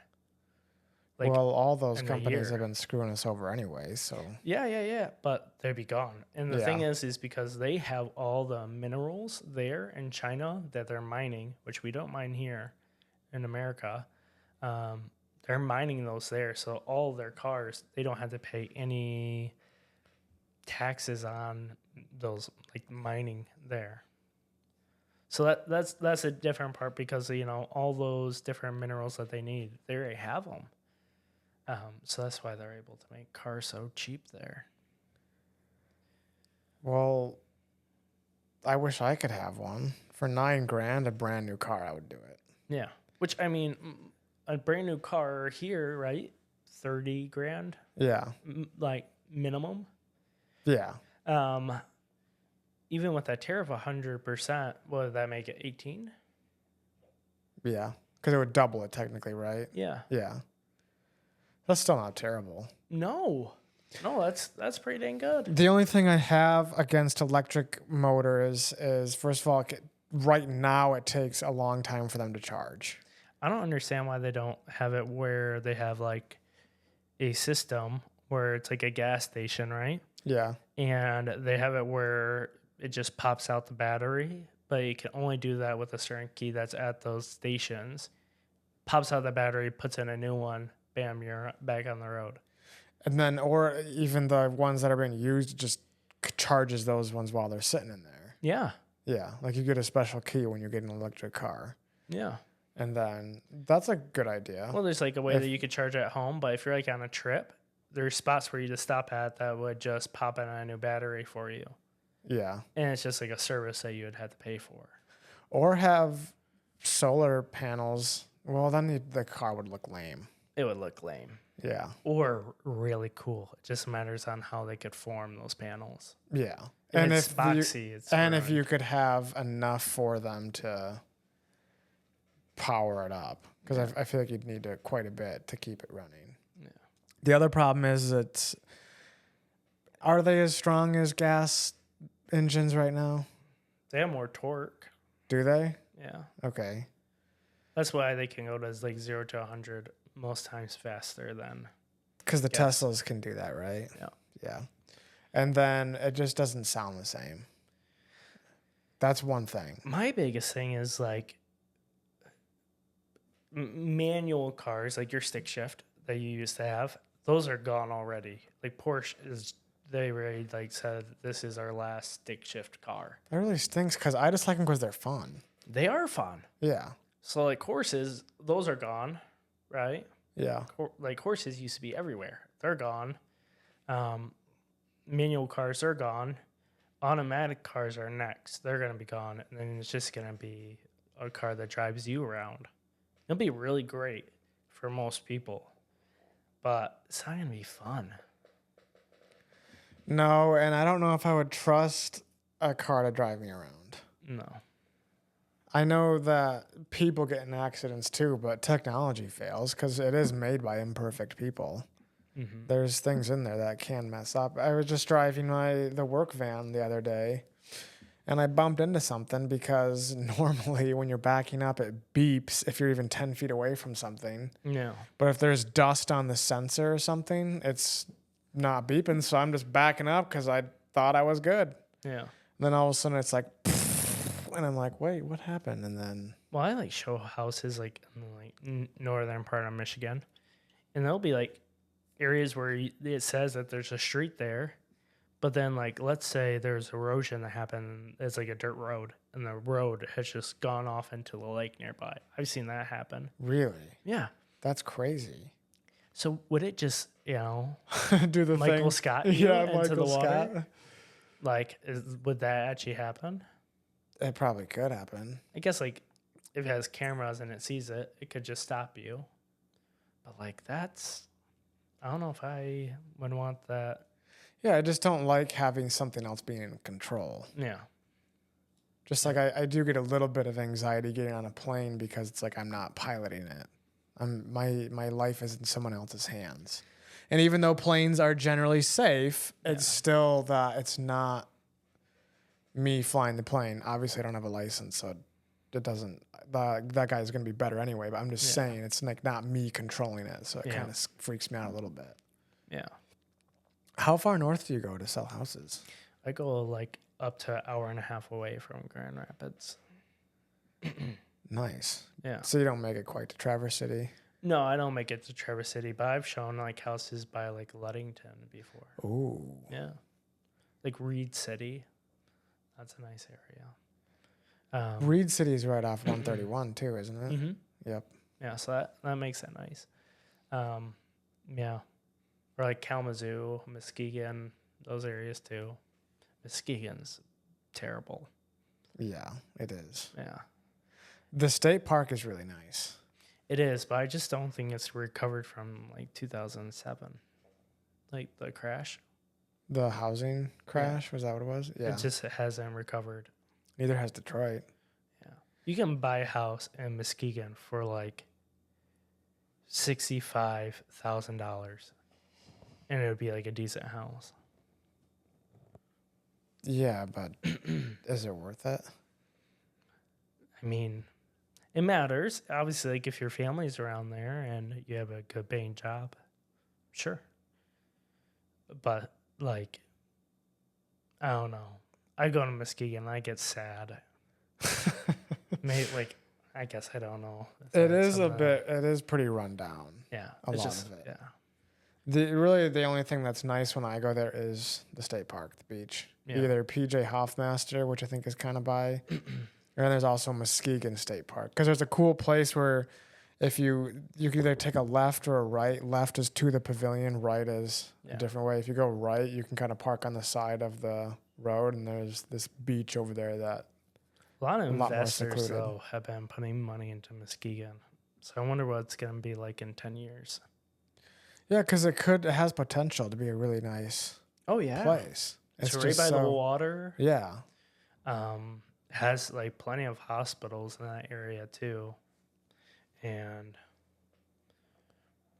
Like, well, all those in a companies year. have been screwing us over anyway, so. Yeah, but they'd be gone. And the Yeah. thing is because they have all the minerals there in China that they're mining, which we don't mine here in America. They're mining those there, so all their cars, they don't have to pay any taxes on those, like mining there. So that's a different part, because all those different minerals that they need, they already have them. So that's why they're able to make cars so cheap there. Well, I wish I could have one. For $9,000, a brand new car, I would do it. Yeah, which I mean, a brand new car here, right? $30,000, Yeah. like minimum. Yeah. Even with that tariff, 100%, what would that make it? 18? Yeah. Because it would double it technically, right? Yeah. Yeah. That's still not terrible. No, that's pretty dang good. The only thing I have against electric motors is first of all, right now it takes a long time for them to charge. I don't understand why they don't have it where they have like a system where it's like a gas station, right? Yeah. And they have it where it just pops out the battery, but you can only do that with a certain key that's at those stations. Pops out the battery, puts in a new one, bam, you're back on the road. And then, or even the ones that are being used, just charges those ones while they're sitting in there. Yeah. Yeah. Like you get a special key when you get an electric car. Yeah. And then that's a good idea. Well, there's like a way that you could charge at home, but if you're like on a trip, there's spots for you to stop at that would just pop in a new battery for you. Yeah. And it's just like a service that you would have to pay for. Or have solar panels. Well, then the car would look lame. It would look lame. Yeah. Or really cool. It just matters on how they could form those panels. Yeah. And it's boxy. If you could have enough for them to power it up, because I feel like you'd need quite a bit to keep it running. Yeah. The other problem is are they as strong as gas engines right now? They have more torque. Do they? Yeah. Okay. That's why they can go to like 0 to 100 most times faster than. Because the Teslas can do that, right? Yeah. Yeah. And then it just doesn't sound the same. That's one thing. My biggest thing is like manual cars, like your stick shift that you used to have. Those are gone already. Like Porsche they already like said this is our last stick shift car. That really stinks because I just like them because they're fun. They are fun. Yeah. So like horses, those are gone, right? Yeah. Like horses used to be everywhere. They're gone. Manual cars are gone. Automatic cars are next. They're going to be gone. And then it's just going to be a car that drives you around. It'll be really great for most people. But it's not going to be fun. No, and I don't know if I would trust a car to drive me around. No. I know that people get in accidents too, but technology fails because it is made by imperfect people. Mm-hmm. There's things in there that can mess up. I was just driving the work van the other day, and I bumped into something because normally when you're backing up, it beeps if you're even 10 feet away from something. No. But if there's dust on the sensor or something, it's not beeping, so I'm just backing up because I thought I was good. Yeah. And then all of a sudden it's like, and I'm like, wait, what happened? And then, well, I like show houses like in the like northern part of Michigan, and there'll be like areas where it says that there's a street there, but then like let's say there's erosion that happened. It's like a dirt road, and the road has just gone off into the lake nearby. I've seen that happen. really? Yeah. That's crazy. So would it just do the Michael thing. Scott you into Michael the water? Scott. Like, would that actually happen? It probably could happen. I guess like if it has cameras and it sees it, it could just stop you. But like I don't know if I would want that. Yeah, I just don't like having something else being in control. Yeah. Just like I do get a little bit of anxiety getting on a plane because it's like I'm not piloting it. My life is in someone else's hands. And even though planes are generally safe, it's still that it's not me flying the plane. Obviously, I don't have a license, so it doesn't. That guy's going to be better anyway. But I'm just saying it's like not me controlling it, so it kind of freaks me out a little bit. Yeah. How far north do you go to sell houses? I go like up to an hour and a half away from Grand Rapids. Nice. Yeah. So you don't make it quite to Traverse City? No, I don't make it to Traverse City, but I've shown like houses by like Ludington before. Ooh. Yeah. Like Reed City. That's a nice area. Reed City is right off 131 too, isn't it? Mm-hmm. Yep. Yeah, so that makes it nice. Yeah. Or like Kalamazoo, Muskegon, those areas too. Muskegon's terrible. Yeah, it is. Yeah. The state park is really nice. It is, but I just don't think it's recovered from like 2007. Like the crash. The housing crash, was that what it was? Yeah. It just hasn't recovered. Neither has Detroit. Yeah. You can buy a house in Muskegon for like $65,000 and it would be like a decent house. Yeah, but is it worth it? I mean, it matters. Obviously, like if your family's around there and you have a good paying job, sure. But like, I don't know. I go to Muskegon and I get sad. Maybe like, I guess I don't know. It is a bit. It is pretty run down. Yeah, a lot of it. Yeah. The only thing that's nice when I go there is the state park, the beach. Yeah. Either PJ Hoffmaster, which I think is kind of by, And there's also Muskegon State Park because there's a cool place where if you can either take a left or a right. Left is to the pavilion, right is a different way. If you go right, you can kind of park on the side of the road, and there's this beach over there that A lot of more investors, secluded. though, have been putting money into Muskegon. So I wonder what it's going to be like in 10 years. Yeah, because it has potential to be a really nice Oh, yeah. place. It's right by the water. Yeah. Has like plenty of hospitals in that area, too. And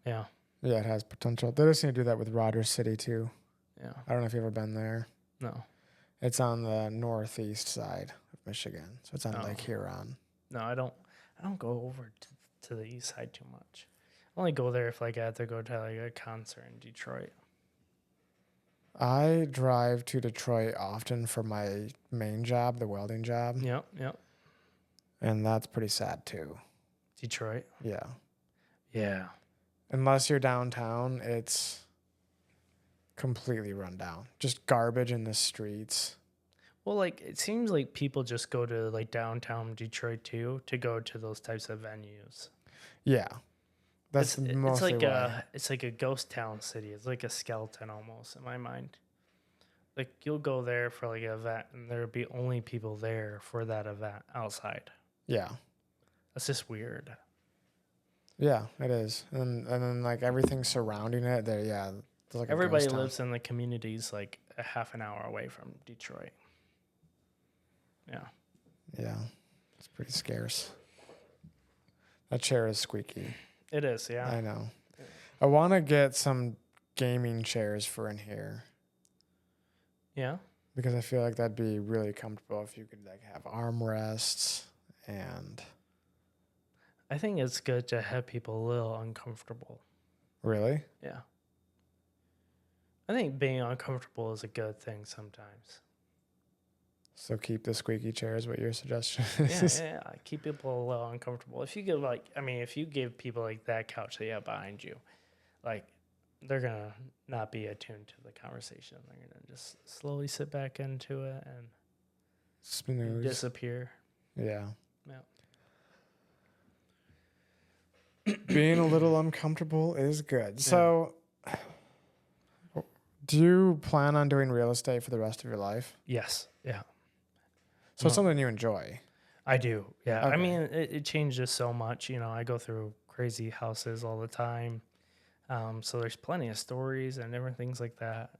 yeah. Yeah, it has potential. They just need to do that with Rogers City, too. Yeah. I don't know if you've ever been there. No. It's on the northeast side of Michigan. So it's on Lake Huron. No, I don't go over to the east side too much. I only go there if like I have to go to like a concert in Detroit. I drive to Detroit often for my main job, the welding job. Yep. And that's pretty sad, too. Detroit? Yeah. Yeah. Unless you're downtown, it's completely run down. Just garbage in the streets. Well, like it seems like people just go to like downtown Detroit too to go to those types of venues. Yeah. That's mostly why. It's like a ghost town city. It's like a skeleton almost in my mind. Like you'll go there for like an event and there'll be only people there for that event outside. Yeah. That's just weird. Yeah, it is. And then like everything surrounding it, like everybody lives in the communities like a half an hour away from Detroit. Yeah. Yeah. It's pretty scarce. That chair is squeaky. It is, yeah. I know. I want to get some gaming chairs for in here. Yeah. Because I feel like that'd be really comfortable if you could like have armrests and. I think it's good to have people a little uncomfortable. Really? Yeah. I think being uncomfortable is a good thing sometimes. So keep the squeaky chair is what your suggestion is? Yeah. Keep people a little uncomfortable. If you give people like that couch that you have behind you, like they're going to not be attuned to the conversation. They're going to just slowly sit back into it and Snooze. Disappear. Yeah. Yeah. Being a little uncomfortable is good. Yeah. So do you plan on doing real estate for the rest of your life? Yes. Yeah. So it's something you enjoy. I do. Yeah. Okay. I mean, it changes so much. You know, I go through crazy houses all the time. So there's plenty of stories and different things like that.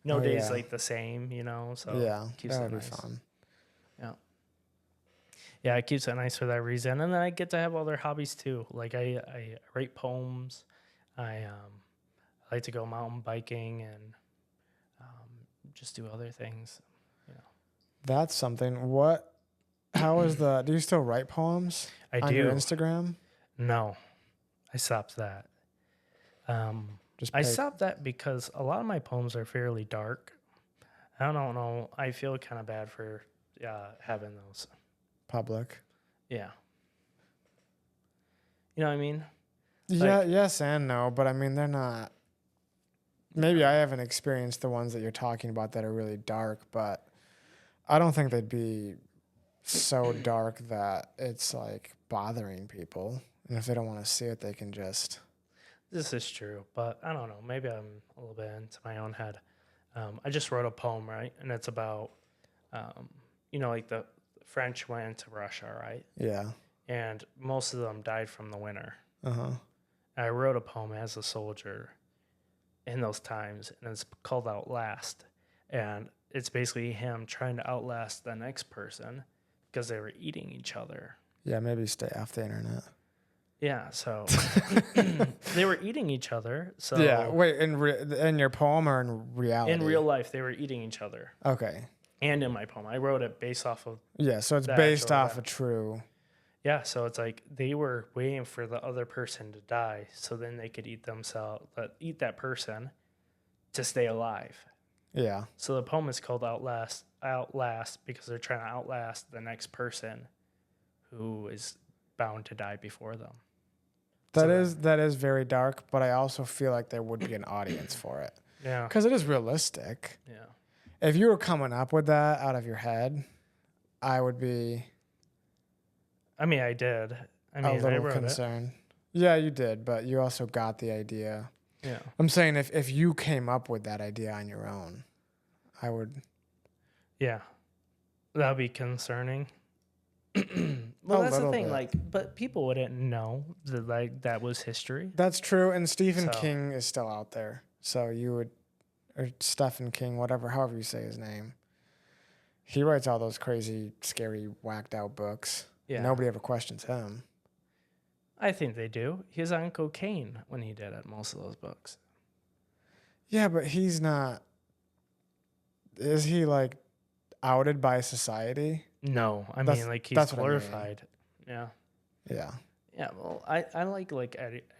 No days like the same, you know, so yeah, keeps that it would nice. Be fun. Yeah. Yeah, it keeps it nice for that reason. And then I get to have other hobbies too. Like I write poems. I like to go mountain biking and just do other things. You know. That's something. How is do you still write poems? I on do. Your Instagram? No. I stopped that. I stopped that because a lot of my poems are fairly dark. I don't know. I feel kind of bad for having those public. Yeah. You know what I mean? Yeah, yes and no, but I mean they're not. Maybe I haven't experienced the ones that you're talking about that are really dark, but I don't think they'd be so dark that it's like bothering people. And if they don't want to see it, they can just. This is true, but I don't know. Maybe I'm a little bit into my own head. I just wrote a poem, right? And it's about, like the French went into Russia, right? Yeah. And most of them died from the winter. Uh-huh. I wrote a poem as a soldier in those times, and it's called Outlast. And it's basically him trying to outlast the next person because they were eating each other. Yeah, maybe stay off the internet. Yeah, so they were eating each other. So yeah, wait, in your poem or in reality? In real life, they were eating each other. Okay. And in my poem, I wrote it based off of. Yeah, so it's based off a true. Yeah, so it's like they were waiting for the other person to die, so then they could eat that person, to stay alive. Yeah. So the poem is called Outlast because they're trying to outlast the next person, who is bound to die before them. That is very dark, but I also feel like there would be an audience for it. Yeah. Because it is realistic. Yeah. If you were coming up with that out of your head, I would be I mean, I did. I mean, a I little wrote concerned. Yeah, you did, but you also got the idea. it. Yeah. I'm saying if you came up with that idea on your own, I would. Yeah. That would be concerning. A Well, that's the little thing. bit. Like, but people wouldn't know that like that was history. That's true, and Stephen So King is still out there, so you would, or Stephen King, whatever, however you say his name. He writes all those crazy, scary, whacked out books. yeah, Nobody ever questions him. I think they do. He was on cocaine when he did it. Most of those books. Yeah, but he's not. Is he like outed by society? No, I That's- mean like he's that's what I mean. glorified. Yeah, Yeah. yeah. Well, I like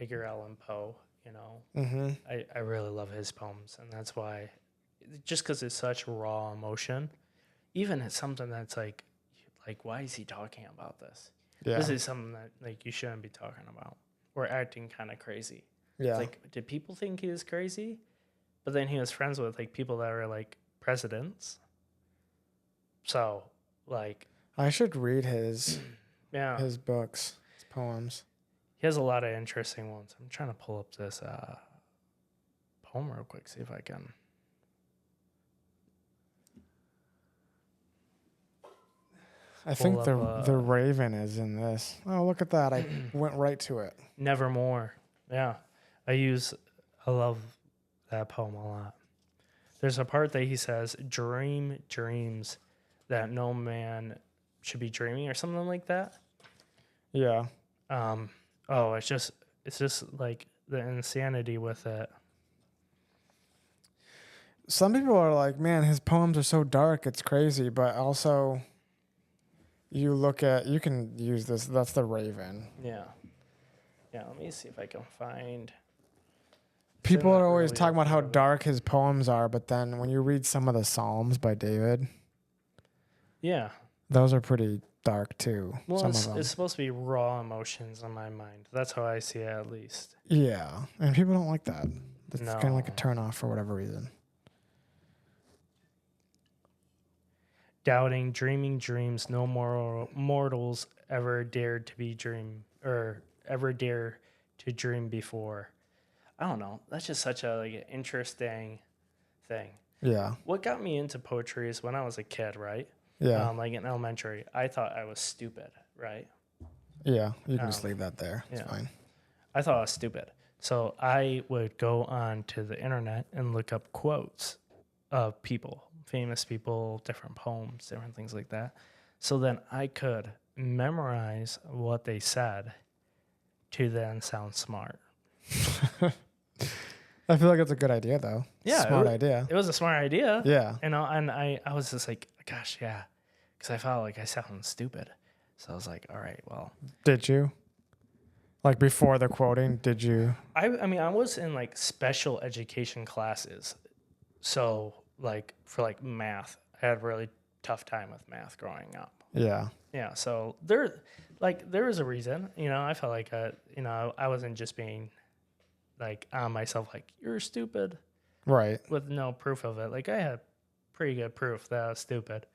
Edgar Allan Poe. You know, Mm-hmm. I really love his poems, and that's why, just because it's such raw emotion, even it's something that's like why is he talking about this? Yeah. This is something that like you shouldn't be talking about. Or acting kind of crazy. Yeah. It's like, did people think he was crazy? But then he was friends with like people that were like presidents. So like, I should read his yeah, books, his poems. he has a lot of interesting ones. I'm trying to pull up this poem real quick, see if I can. I think Pull up, the Raven is in this. Oh, look at that! I went right to it. Nevermore. Yeah. I love that poem a lot. There's a part that he says, dream dreams that no man should be dreaming or something like that. Yeah. It's just like the insanity with it. Some people are like, man, his poems are so dark, it's crazy. But also, you can use this. That's the Raven. Yeah. Yeah, let me see if I can find. People the are always earlier talking about how poem. dark his poems are, but then when you read some of the Psalms by David, Yeah. those are pretty dark too. Well, Some of them. it's supposed to be raw emotions in my mind. That's how I see it, at least. Yeah, and people don't like that. It's No. kind of like a turn off for whatever reason. Doubting, dreaming dreams no more mortals ever dared to be dream or ever dare to dream before. I don't know. That's just such a like interesting thing. Yeah, What got me into poetry is when I was a kid, right? yeah, Like in elementary, I thought I was stupid, right? yeah. You can just leave that there. It's yeah. fine. I thought I was stupid. So I would go on to the internet and look up quotes of people, famous people, different poems, different things like that. So then I could memorize what they said to then sound smart. I feel like it's a good idea though. Yeah, Smart idea. It was a smart idea. Yeah. And I was just like, gosh, yeah. Because I felt like I sounded stupid. So I was like, all right, well. Did you? Like before the quoting, did you? I mean, I was in like special education classes. So like for like math, I had a really tough time with math growing up. Yeah. Yeah. So there was a reason, I felt like, I wasn't just being like on myself, like you're stupid Right. with no proof of it. Like I had pretty good proof that I was stupid.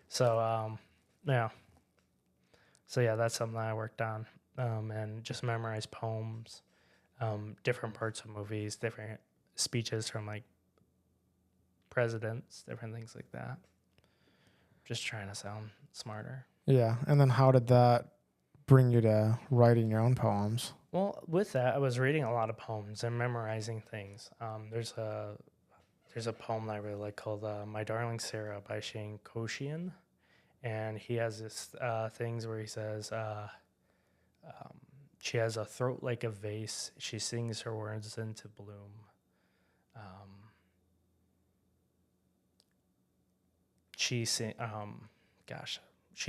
So, yeah. So yeah, that's something that I worked on. And just memorize poems, different parts of movies, different speeches from like presidents, different things like that. Just trying to sound smarter. Yeah. And then how did that bring you to writing your own poems? Well, with that, I was reading a lot of poems and memorizing things. There's a poem that I really like called "My Darling Sarah" by Shane Koshian, and he has this things where he says, "She has a throat like a vase. She sings her words into bloom. She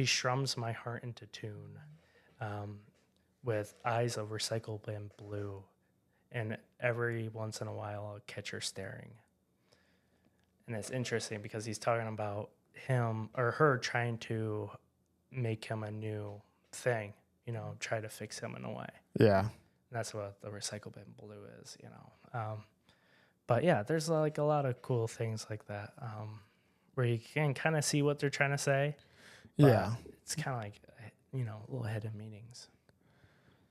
strums my heart into tune." With eyes of recycled and blue, and every once in a while I'll catch her staring. And it's interesting because he's talking about him or her trying to make him a new thing, try to fix him in a way. Yeah. And that's what the recycled and blue is, But yeah, there's like a lot of cool things like that, where you can kind of see what they're trying to say. Yeah. It's kind of like, little hidden meanings.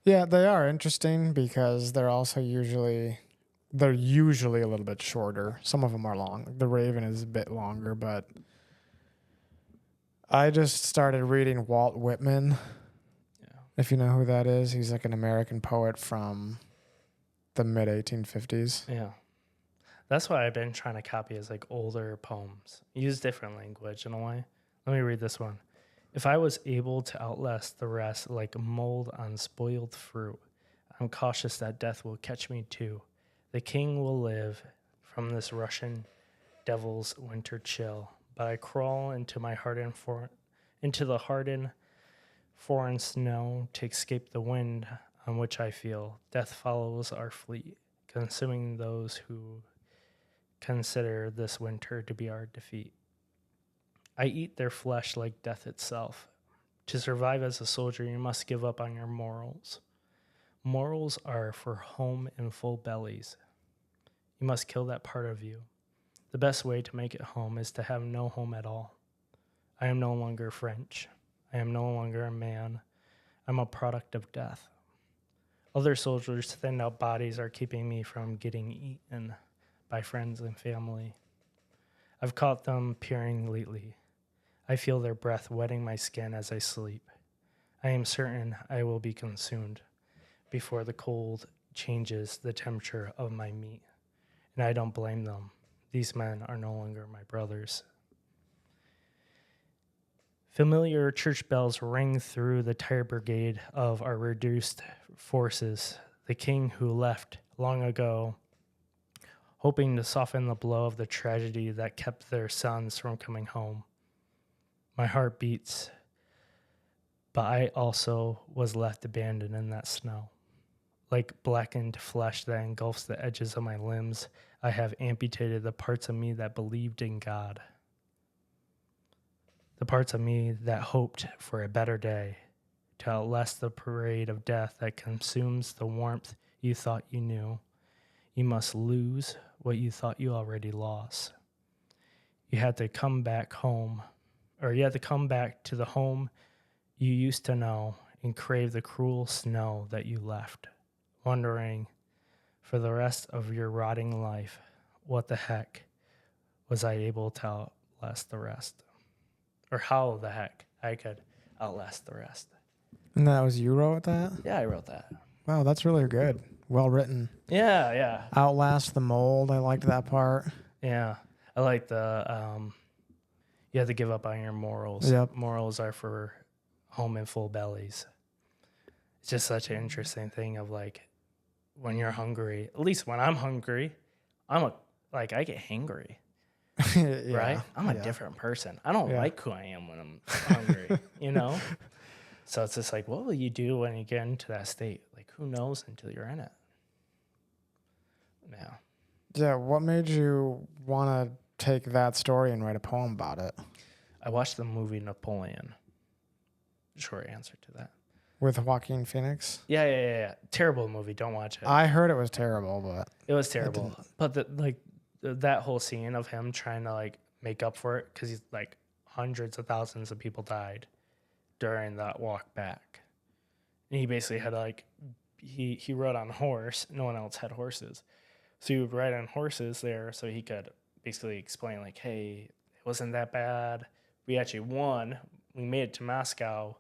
Yeah, they are interesting because they're usually a little bit shorter. Some of them are long. The Raven is a bit longer, but I just started reading Walt Whitman. Yeah. If you know who that is, he's like an American poet from the mid 1850s. Yeah. That's what I've been trying to copy is like older poems. Use different language in a way. Let me read this one. If I was able to outlast the rest like mold on spoiled fruit, I'm cautious that death will catch me too. The king will live from this Russian devil's winter chill, but I crawl into the hardened foreign snow to escape the wind on which I feel. Death follows our fleet, consuming those who consider this winter to be our defeat. I eat their flesh like death itself. To survive as a soldier, you must give up on your morals. Morals are for home and full bellies. You must kill that part of you. The best way to make it home is to have no home at all. I am no longer French. I am no longer a man. I'm a product of death. Other soldiers' thinned out bodies are keeping me from getting eaten by friends and family. I've caught them peering lately. I feel their breath wetting my skin as I sleep. I am certain I will be consumed before the cold changes the temperature of my meat. And I don't blame them. These men are no longer my brothers. Familiar church bells ring through the tire brigade of our reduced forces. The king who left long ago, hoping to soften the blow of the tragedy that kept their sons from coming home. My heart beats, but I also was left abandoned in that snow. Like blackened flesh that engulfs the edges of my limbs, I have amputated the parts of me that believed in God. The parts of me that hoped for a better day, to outlast the parade of death that consumes the warmth you thought you knew. You must lose what you thought you already lost. You had to come back to the home you used to know and crave the cruel snow that you left, wondering for the rest of your rotting life, what the heck was I able to outlast the rest? Or how the heck I could outlast the rest. And that was you wrote that? Yeah, I wrote that. Wow, that's really good. Well written. Yeah. Outlast the mold. I liked that part. Yeah. I like the you have to give up on your morals. Yep. Morals are for home and full bellies. It's just such an interesting thing of like when you're hungry, at least when I'm hungry, I get hangry. Yeah, right? I'm a different person. I don't like who I am when I'm hungry, So it's just like, what will you do when you get into that state? Like, who knows until you're in it? Yeah. Yeah, what made you want to take that story and write a poem about it? I watched the movie Napoleon. Short answer to that. With Joaquin Phoenix? Yeah. Terrible movie. Don't watch it. I heard it was terrible, but... It was terrible. But that whole scene of him trying to like make up for it, because he's like hundreds of thousands of people died during that walk back, and he basically had to like he rode on a horse. No one else had horses, so he would ride on horses there so he could basically explain like, hey, it wasn't that bad. We actually won. We made it to Moscow,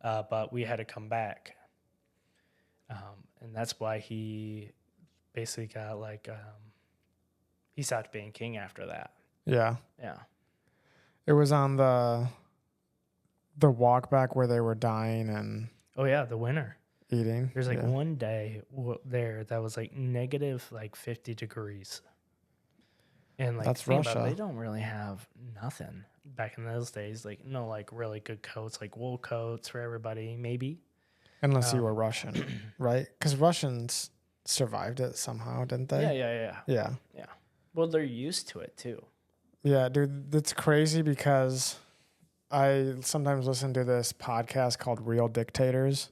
but we had to come back, and that's why he basically got like. He stopped being king after that. Yeah. Yeah. It was on the walk back where they were dying and... Oh, yeah, the winter. Eating. There's like one day there that was like negative like 50 degrees. And like that's Russia. They don't really have nothing back in those days. Like no like really good coats, like wool coats for everybody, maybe. Unless you were Russian, right? Because Russians survived it somehow, didn't they? Yeah. Well, they're used to it too. Yeah, dude, that's crazy because I sometimes listen to this podcast called Real Dictators.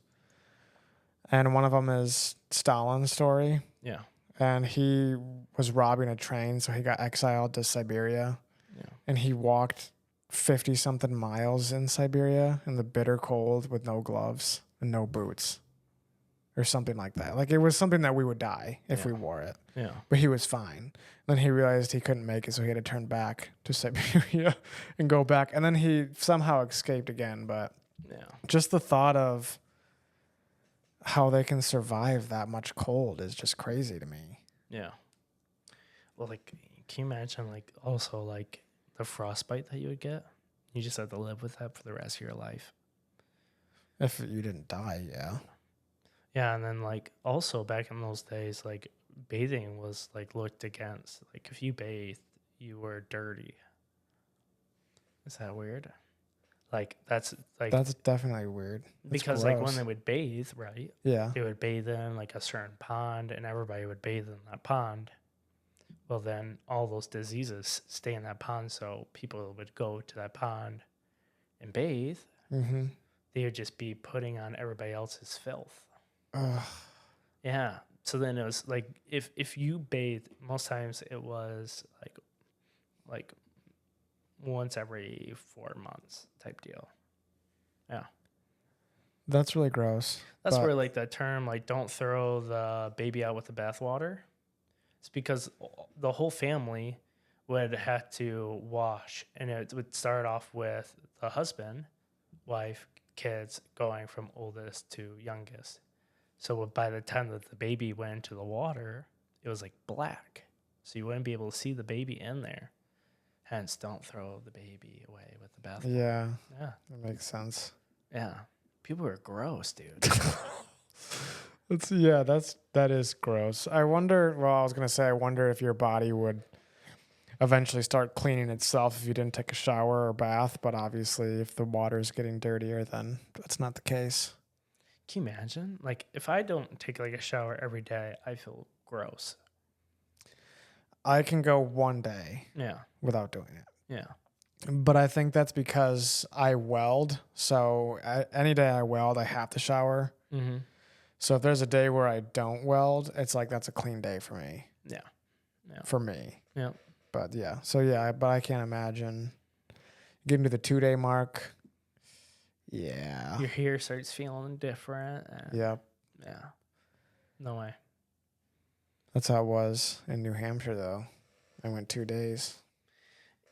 And one of them is Stalin's story. Yeah. And he was robbing a train, so he got exiled to Siberia. Yeah. And he walked 50 something miles in Siberia in the bitter cold with no gloves and no boots or something like that. Like it was something that we would die if we wore it. Yeah. But he was fine. Then he realized he couldn't make it, so he had to turn back to Siberia and go back. And then he somehow escaped again. But just the thought of how they can survive that much cold is just crazy to me. Yeah. Well, like, can you imagine, like, also, like, the frostbite that you would get? You just have to live with that for the rest of your life. If you didn't die, yeah. Yeah, and then, like, also back in those days, like, bathing was, like, looked against. Like, if you bathed, you were dirty. Is that weird? Like, that's definitely weird. Because, like, when they would bathe, right? Yeah. They would bathe in, like, a certain pond, and everybody would bathe in that pond. Well, then all those diseases stay in that pond, so people would go to that pond and bathe. Mm-hmm. They would just be putting on everybody else's filth. Ugh. Yeah. So then it was like if you bathed, most times it was like once every 4 months type deal. Yeah. That's really gross. That's where like that term like don't throw the baby out with the bathwater. It's because the whole family would have to wash, and it would start off with the husband, wife, kids going from oldest to youngest. So by the time that the baby went into the water, it was like black. So you wouldn't be able to see the baby in there. Hence, don't throw the baby away with the bathwater. Yeah. Yeah. That makes sense. Yeah. People are gross, dude. That is gross. I wonder, I was going to say, I wonder if your body would eventually start cleaning itself if you didn't take a shower or bath, but obviously if the water is getting dirtier, then that's not the case. Can you imagine? Like, if I don't take like a shower every day, I feel gross. I can go one day without doing it. Yeah. But I think that's because I weld. So any day I weld, I have to shower. Mm-hmm. So if there's a day where I don't weld, it's like that's a clean day for me. Yeah. For me. Yeah. But yeah. So yeah, but I can't imagine getting to the 2-day mark. Yeah. Your hair starts feeling different. Yep. Yeah. No way. That's how it was in New Hampshire, though. I went 2 days.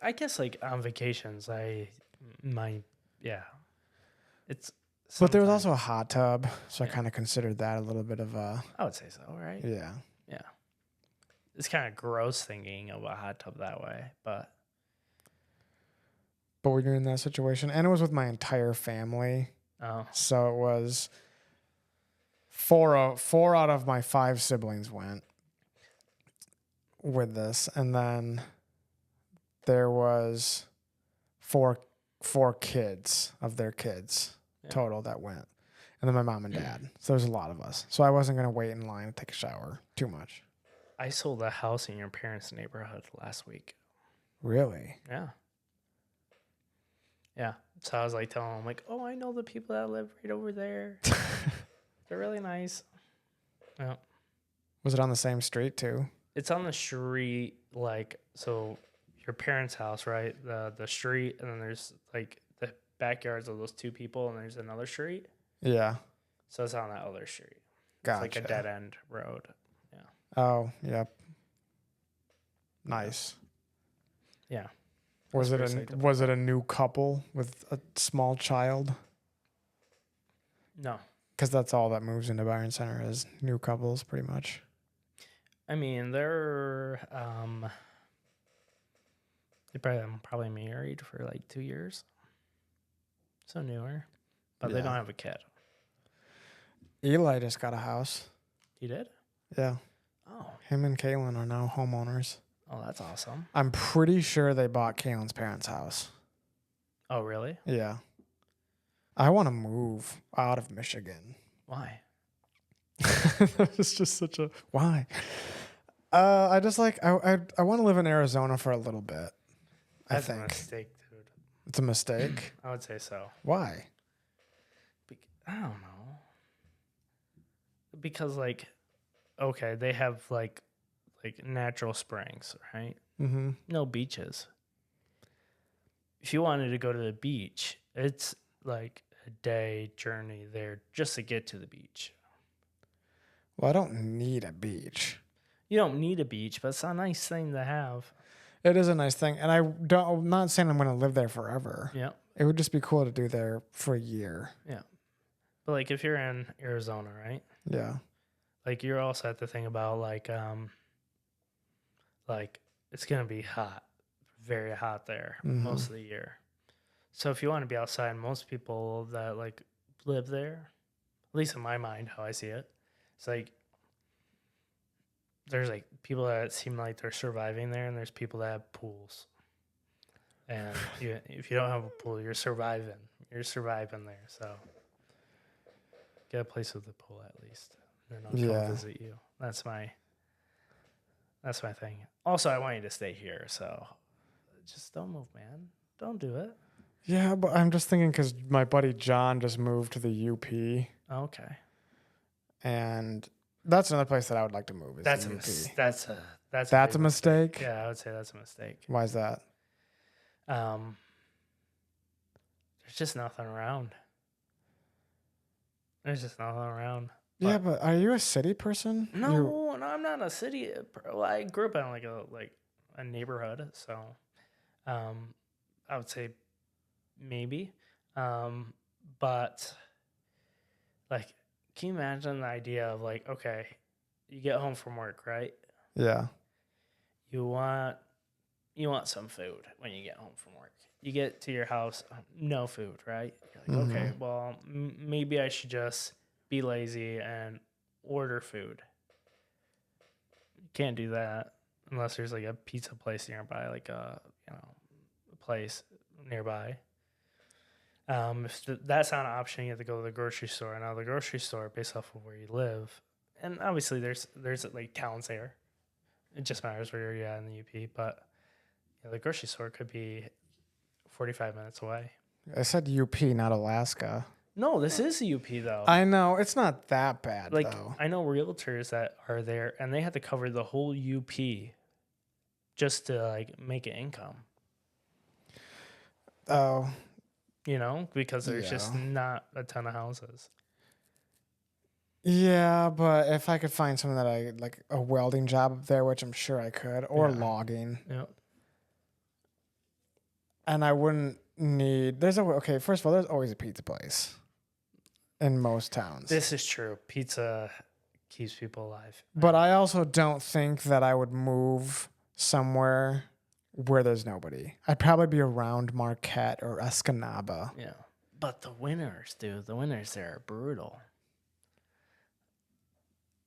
I guess like on vacations, it's. But there was also a hot tub, so I kind of considered that a little bit of a. I would say so, right? Yeah. Yeah. It's kind of gross thinking of a hot tub that way, but. But we were in that situation, and it was with my entire family. Oh. So it was four out of my 5 siblings went with this, and then there was four kids of their kids total that went, and then my mom and dad. So there's a lot of us. So I wasn't gonna wait in line to take a shower too much. I sold a house in your parents' neighborhood last week. Really? Yeah. Yeah. So I was like telling them, like, oh, I know the people that live right over there. They're really nice. Yeah. Was it on the same street too? It's on the street, like, so your parents' house, right? The street, and then there's like the backyards of those 2 people, and there's another street. Yeah. So it's on that other street. Gotcha. It's like a dead end road. Yeah. Oh, yep. Nice. Yeah. Was it a new couple with a small child? No. Because that's all that moves into Byron Center is new couples, pretty much. I mean, they're probably married for like 2 years, so newer, but they don't have a kid. Eli just got a house. He did? Yeah. Oh. Him and Kaylin are now homeowners. Oh, that's awesome. I'm pretty sure they bought Kaylin's parents' house. Oh, really? Yeah. I want to move out of Michigan. Why? It's just such a why. I just like I want to live in Arizona for a little bit. That's I think a mistake, dude. It's a mistake. I would say so. Why? I don't know. Because like, okay, they have like natural springs, right? Mm-hmm. No beaches. if you wanted to go to the beach, it's like a day journey there just to get to the beach. Well, I don't need a beach. You don't need a beach, but it's a nice thing to have. It is a nice thing, and I'm not saying I'm going to live there forever. Yeah. It would just be cool to do there for a year. Yeah. But like if you're in Arizona, right? Yeah. Like you're also have to think about like it's gonna be hot, very hot there most of the year. So if you want to be outside, most people that like live there, at least in my mind, how I see it, it's like there's like people that seem like they're surviving there, and there's people that have pools. And if you don't have a pool, you're surviving. You're surviving there. So get a place with a pool at least. Then I'll come visit you. That's my thing. Also, I want you to stay here. So just don't move, man. Don't do it. Yeah, but I'm just thinking because my buddy John just moved to the UP. Okay. And that's another place that I would like to move. Is That's the a UP. that's a mistake. Yeah, I would say that's a mistake. Why is that? There's just nothing around. There's just nothing around. Yeah, but are you a city person? No, I'm not a city. Well, I grew up in like a neighborhood, so I would say maybe. But like, can you imagine the idea of like, okay, you get home from work, right? Yeah. You want some food when you get home from work. You get to your house, no food, right? You're like, okay, well, maybe I should just be lazy and order food. You can't do that unless there's like a pizza place nearby, like a place nearby. If that's not an option, you have to go to the grocery store. Now the grocery store, based off of where you live, and obviously there's like towns there. It just matters where you're at in the UP, but the grocery store could be 45 minutes away. I said UP, not Alaska. No, this is the UP though. I know. It's not that bad, like, though. I know realtors that are there, and they have to cover the whole UP just to like make an income. Oh. Because there's just not a ton of houses. Yeah, but if I could find something that I like, a welding job up there, which I'm sure I could, or logging. Yeah. And I wouldn't need. First of all, there's always a pizza place in most towns. This is true. Pizza keeps people alive. But I also don't think that I would move somewhere where there's nobody. I'd probably be around Marquette or Escanaba. Yeah. But the winters, dude, there are brutal.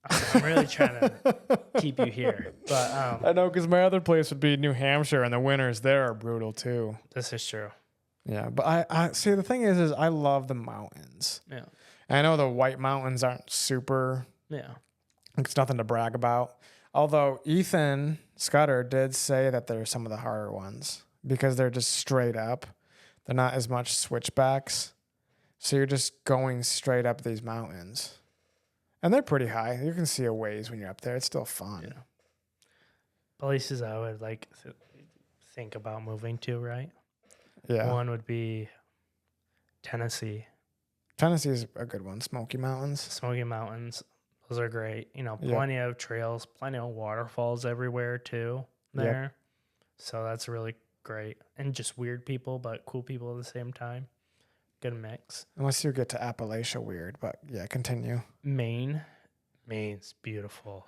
I'm really trying to keep you here. But I know, because my other place would be New Hampshire, and the winters there are brutal too. This is true. Yeah, but I see, the thing is I love the mountains. Yeah. I know the White Mountains aren't super. Yeah. It's nothing to brag about. Although Ethan Scudder did say that they're some of the harder ones because they're just straight up. They're not as much switchbacks. So you're just going straight up these mountains. And they're pretty high. You can see a ways when you're up there. It's still fun. Yeah. Places I would like think about moving to, right? Yeah. One would be Tennessee. Tennessee is a good one. Smoky Mountains. Smoky Mountains. Those are great. Plenty of trails, plenty of waterfalls everywhere too there. Yep. So that's really great. And just weird people, but cool people at the same time. Good mix. Unless you get to Appalachia weird, but yeah, continue. Maine's beautiful.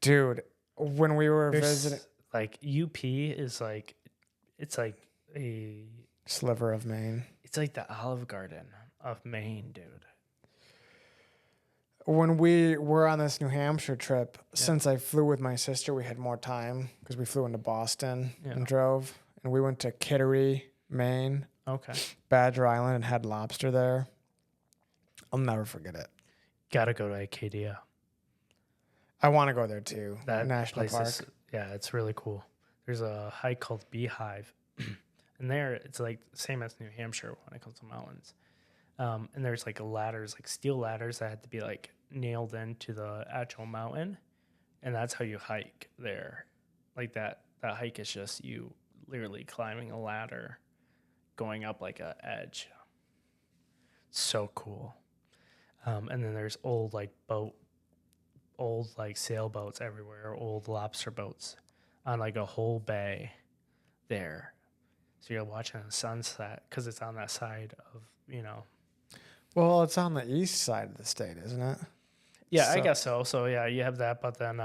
Dude, when we were visiting, like UP is like, it's like a sliver of Maine. It's like the Olive Garden of Maine, dude. When we were on this New Hampshire trip, since I flew with my sister, we had more time because we flew into Boston and drove. And we went to Kittery, Maine. Okay. Badger Island, and had lobster there. I'll never forget it. Gotta go to Acadia. I want to go there too. That national park. It's really cool. There's a hike called Beehive. And there, it's like same as New Hampshire when it comes to mountains. And there's like ladders, like steel ladders that had to be like nailed into the actual mountain. And that's how you hike there. Like that hike is just you literally climbing a ladder, going up like a edge. So cool. And then there's old sailboats everywhere, old lobster boats on like a whole bay there. So you're watching the sunset because it's on that side of, Well, it's on the east side of the state, isn't it? Yeah, I guess so. So yeah, you have that, but then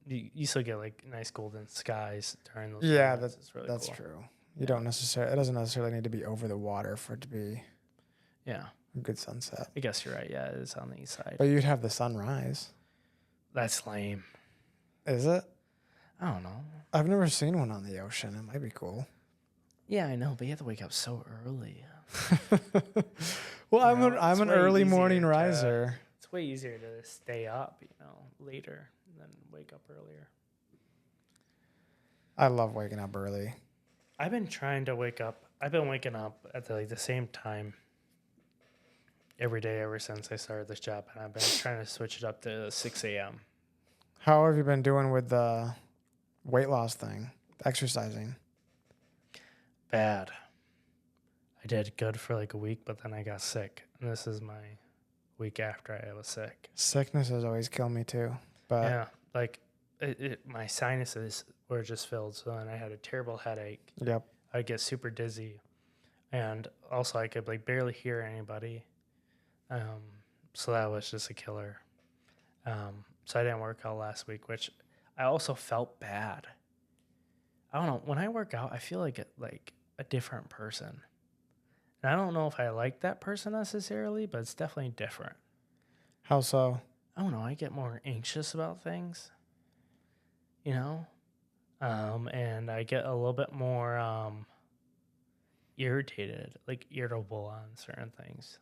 you still get like nice golden skies during those. Yeah, moments. It's really that's cool. true. You don't necessarily. It doesn't necessarily need to be over the water for it to be Yeah, a good sunset. I guess you're right. Yeah, it is on the east side. But you'd have the sunrise. That's lame. Is it? I don't know. I've never seen one on the ocean. It might be cool. Yeah, I know, but you have to wake up so early. Well, I'm an early morning riser. It's way easier to stay up, later than wake up earlier. I love waking up early. I've been trying to wake up. I've been waking up at the same time every day ever since I started this job, and I've been trying to switch it up to 6 a.m. How have you been doing with the weight loss thing, exercising? Bad. I did good for like a week, but then I got sick, and this is my week after I was sick. Sickness has always killed me too. But Yeah, like my sinuses were just filled, so then I had a terrible headache. Yep. I'd get super dizzy, and also I could like barely hear anybody. So that was just a killer. So I didn't work out last week, which I also felt bad. I don't know. When I work out, I feel like a different person. And I don't know if I like that person necessarily, but it's definitely different. How so? I don't know. I get more anxious about things, and I get a little bit more irritated, like irritable on certain things.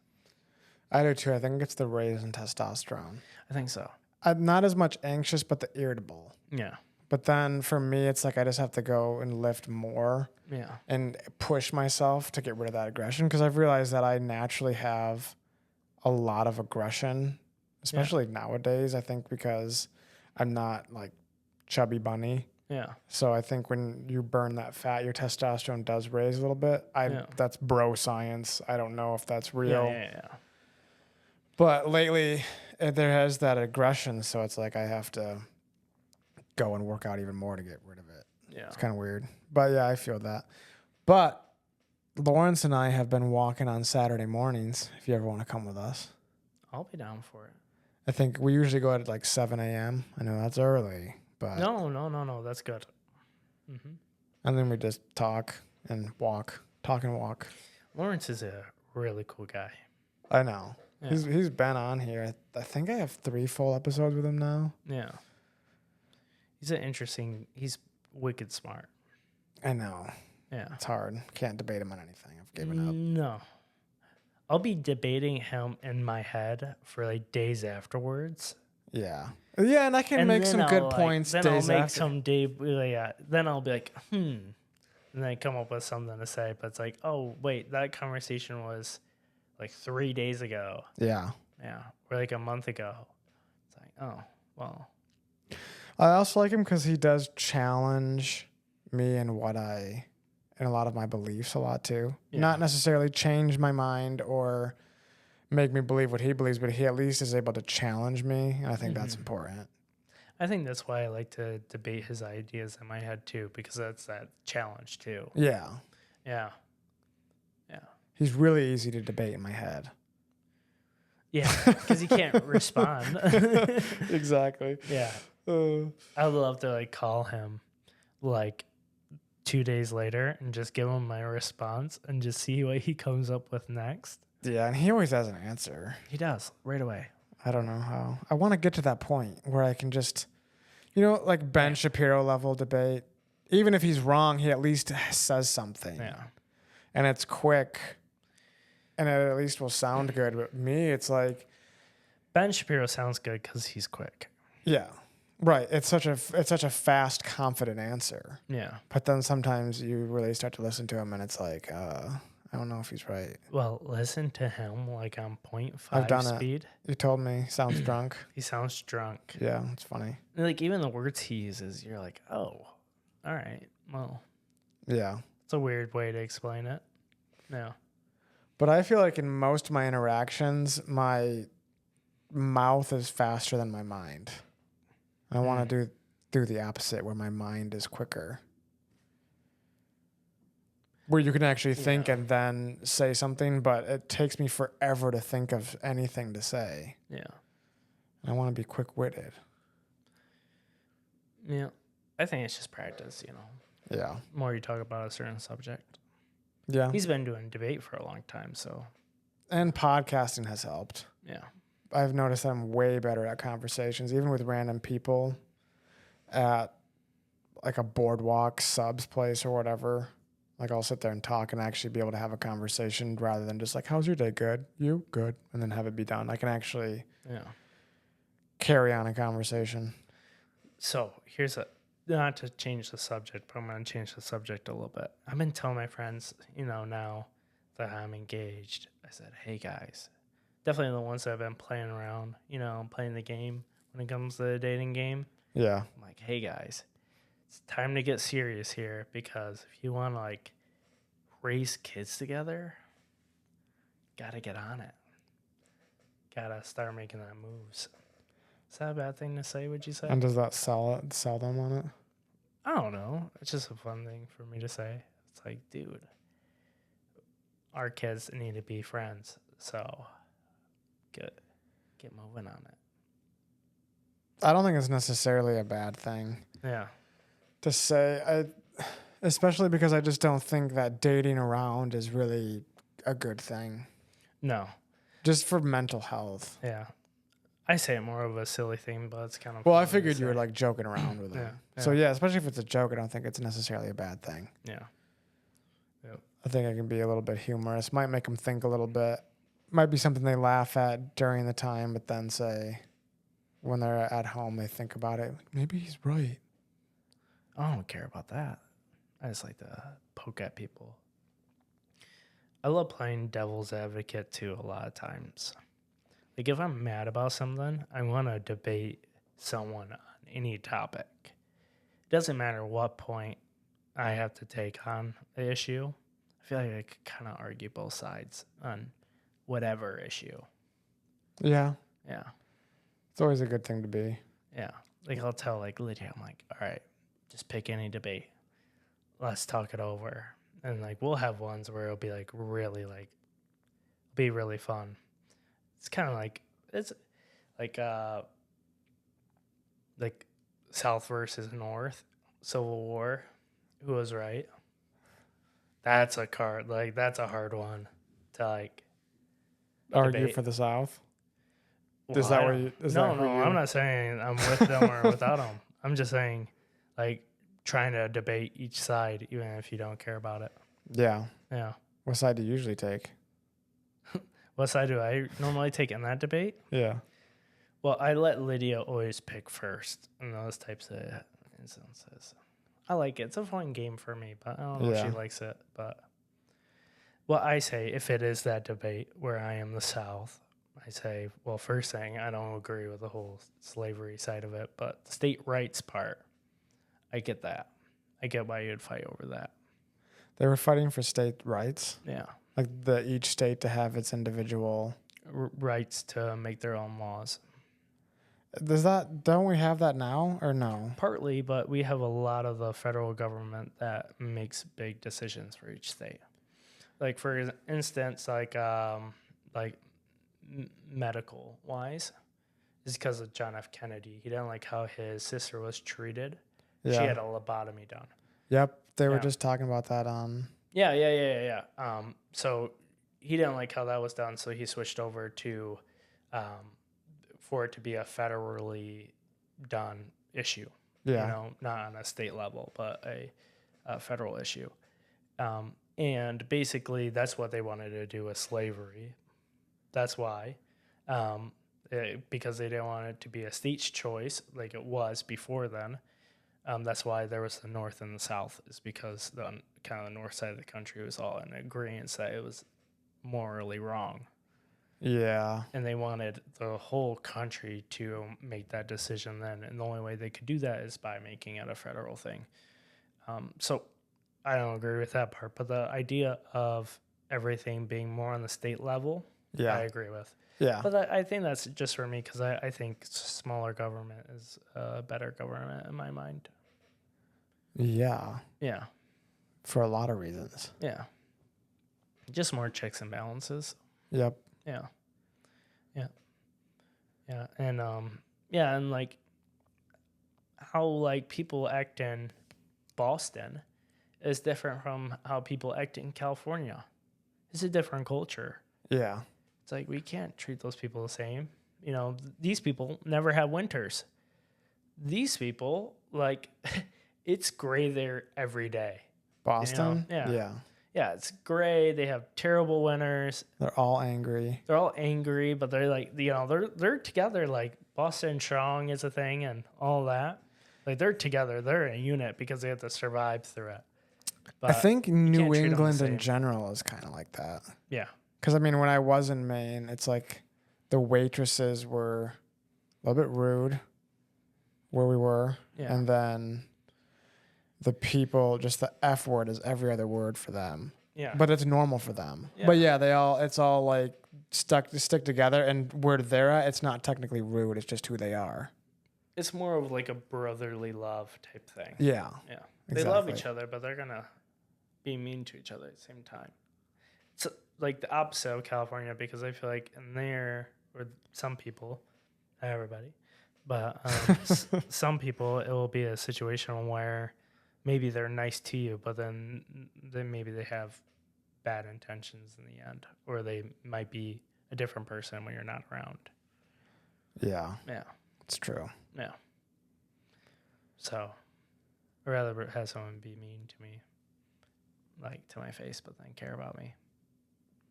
I do too. I think it's the raise in testosterone. I think so. I'm not as much anxious, but the irritable. Yeah. But then for me, it's like I just have to go and lift more Yeah. and push myself to get rid of that aggression, because I've realized that I naturally have a lot of aggression, especially nowadays, I think, because I'm not like chubby bunny. Yeah. So I think when you burn that fat, your testosterone does raise a little bit. That's bro science. I don't know if that's real. Yeah. But lately, there has that aggression, so it's like I have to go and work out even more to get rid of it. Yeah. It's kind of weird. But yeah, I feel that. But Lawrence and I have been walking on Saturday mornings, if you ever want to come with us. I'll be down for it. I think we usually go at like 7 a.m. I know that's early, but... No. That's good. Mm-hmm. And then we just talk and walk. Talk and walk. Lawrence is a really cool guy. I know. Yeah. He's been on here. I think I have 3 full episodes with him now. Yeah. He's wicked smart. I know. Yeah. It's hard. Can't debate him on anything. I've given up. No. I'll be debating him in my head for like days afterwards. Yeah. Yeah, and I can make some good points then days I'll make after. some day. Then I'll be like, And then I come up with something to say, but it's like, oh, wait, that conversation was like 3 days ago. Yeah. Yeah. Or like a month ago. It's like, oh, well. I also like him because he does challenge me in in a lot of my beliefs a lot too. Yeah. Not necessarily change my mind or make me believe what he believes, but he at least is able to challenge me, and I think that's important. I think that's why I like to debate his ideas in my head too, because that's that challenge too. Yeah. Yeah. He's really easy to debate in my head. Yeah, because he can't respond. Exactly. Yeah. I would love to like call him like 2 days later and just give him my response and just see what he comes up with next. Yeah, and he always has an answer. He does right away. I don't know how. I want to get to that point where I can just, like Ben Shapiro level debate. Even if he's wrong, he at least says something. Yeah. And it's quick. And it at least will sound good. But me, it's like... Ben Shapiro sounds good because he's quick. Yeah. Right. It's such a fast, confident answer. Yeah. But then sometimes you really start to listen to him and it's like, I don't know if he's right. Well, listen to him like on 0.5 I've done speed. You told me. Sounds drunk. He sounds drunk. Yeah, it's funny. And like even the words he uses, you're like, oh, all right. Well, yeah. it's a weird way to explain it. Yeah. But I feel like in most of my interactions, my mouth is faster than my mind. I want to do the opposite, where my mind is quicker. Where you can actually think and then say something, but it takes me forever to think of anything to say. Yeah. I want to be quick-witted. Yeah. I think it's just practice, you know. Yeah. The more you talk about a certain subject. Yeah. He's been doing debate for a long time, so. And podcasting has helped. Yeah. I've noticed I'm way better at conversations, even with random people at like a boardwalk subs place or whatever. Like I'll sit there and talk and actually be able to have a conversation rather than just like, how's your day? Good. You? Good. And then have it be done. I can actually carry on a conversation. So here's not to change the subject, but I'm going to change the subject a little bit. I've been telling my friends, you know, now that I'm engaged, I said, hey guys, definitely the ones that have been playing around, you know, playing the game when it comes to the dating game. Yeah. I'm like, hey guys, it's time to get serious here, because if you want to like raise kids together, gotta get on it. Gotta start making that moves. Is that a bad thing to say, would you say? And does that sell them on it? I don't know. It's just a fun thing for me to say. It's like, dude, our kids need to be friends. So get moving on it. I don't think it's necessarily a bad thing. Yeah. To say, especially because I just don't think that dating around is really a good thing. No. Just for mental health. Yeah. I say it more of a silly thing, but it's kind of. Well, I figured you were like joking around with it. Yeah. So yeah, especially if it's a joke, I don't think it's necessarily a bad thing. Yeah. Yep. I think it can be a little bit humorous. Might make them think a little bit. Might be something they laugh at during the time, but then say when they're at home, they think about it. Maybe he's right. I don't care about that. I just like to poke at people. I love playing devil's advocate too a lot of times. Like if I'm mad about something, I want to debate someone on any topic. It doesn't matter what point I have to take on the issue. I feel like I could kind of argue both sides on whatever issue. Yeah. Yeah. It's always a good thing to be. Yeah. Like I'll tell like Lydia, I'm like, all right, just pick any debate. Let's talk it over. And like we'll have ones where it'll be like really be really fun. It's kind of like it's like South versus North, Civil War. Who was right? That's a card. Like that's a hard one to like Argue debate. for the South. Well, Is that where you? I'm not saying I'm with them or without them. I'm just saying, like, trying to debate each side, even if you don't care about it. Yeah. Yeah. What side do you usually take? What side do I normally take in that debate? Yeah. Well, I let Lydia always pick first in those types of instances. I like it. It's a fun game for me, but I don't know if she likes it. But well, I say if it is that debate where I am the South, I say, well, first thing, I don't agree with the whole slavery side of it, but the state rights part, I get that. I get why you'd fight over that. They were fighting for state rights. Yeah. Like each state to have its individual rights to make their own laws. Don't we have that now or no? Partly, but we have a lot of the federal government that makes big decisions for each state. Like for instance, like medical wise, is because of John F. Kennedy. He didn't like how his sister was treated. Yeah. She had a lobotomy done. Yep, they were just talking about that on. Yeah. So he didn't like how that was done, so he switched over to, for it to be a federally done issue. Yeah. You know, not on a state level, but a federal issue. And basically, that's what they wanted to do with slavery. That's why. Because they didn't want it to be a state's choice like it was before then. That's why there was the North and the South, is because the kind of the north side of the country was all in agreement that it was morally wrong. Yeah. And they wanted the whole country to make that decision then. And the only way they could do that is by making it a federal thing. So I don't agree with that part. But the idea of everything being more on the state level, Yeah. I agree with. Yeah. But I think that's just for me because I think smaller government is a better government in my mind. Yeah. Yeah. For a lot of reasons. Yeah. Just more checks and balances. Yep. Yeah. Yeah. Yeah. And and like how like people act in Boston is different from how people act in California. It's a different culture. Yeah. It's like we can't treat those people the same. You know, these people never have winters. These people, like, it's gray there every day. Boston? You know? Yeah. Yeah. Yeah, it's gray. They have terrible winters. They're all angry. They're all angry, but they're like, you know, they're together. Like Boston Strong is a thing and all that. Like they're together. They're a unit because they have to survive through it. But I think New treat 'em the England same. in general is kind of like that. Yeah. Because, I mean, when I was in Maine, it's like the waitresses were a little bit rude where we were. Yeah. And then the people, just the F word is every other word for them. Yeah. But it's normal for them. Yeah. But yeah, it's all like stick together. And where they're at, it's not technically rude. It's just who they are. It's more of like a brotherly love type thing. Yeah. Yeah. They love each other, but they're going to be mean to each other at the same time. It's like the opposite of California because I feel like in there, or some people, not everybody, but some people, it will be a situation where maybe they're nice to you, but then maybe they have bad intentions in the end, or they might be a different person when you're not around. Yeah. Yeah. It's true. Yeah. So I'd rather have someone be mean to me, like to my face, but then care about me.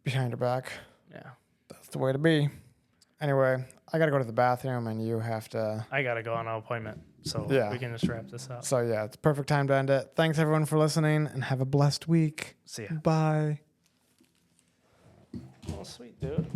Behind your back. Yeah. That's the way to be. Anyway, I got to go to the bathroom and you have to. I got to go on an appointment. So Yeah. we can just wrap this up. So, yeah, it's a perfect time to end it. Thanks, everyone, for listening and have a blessed week. See ya. Bye. Oh, sweet, dude.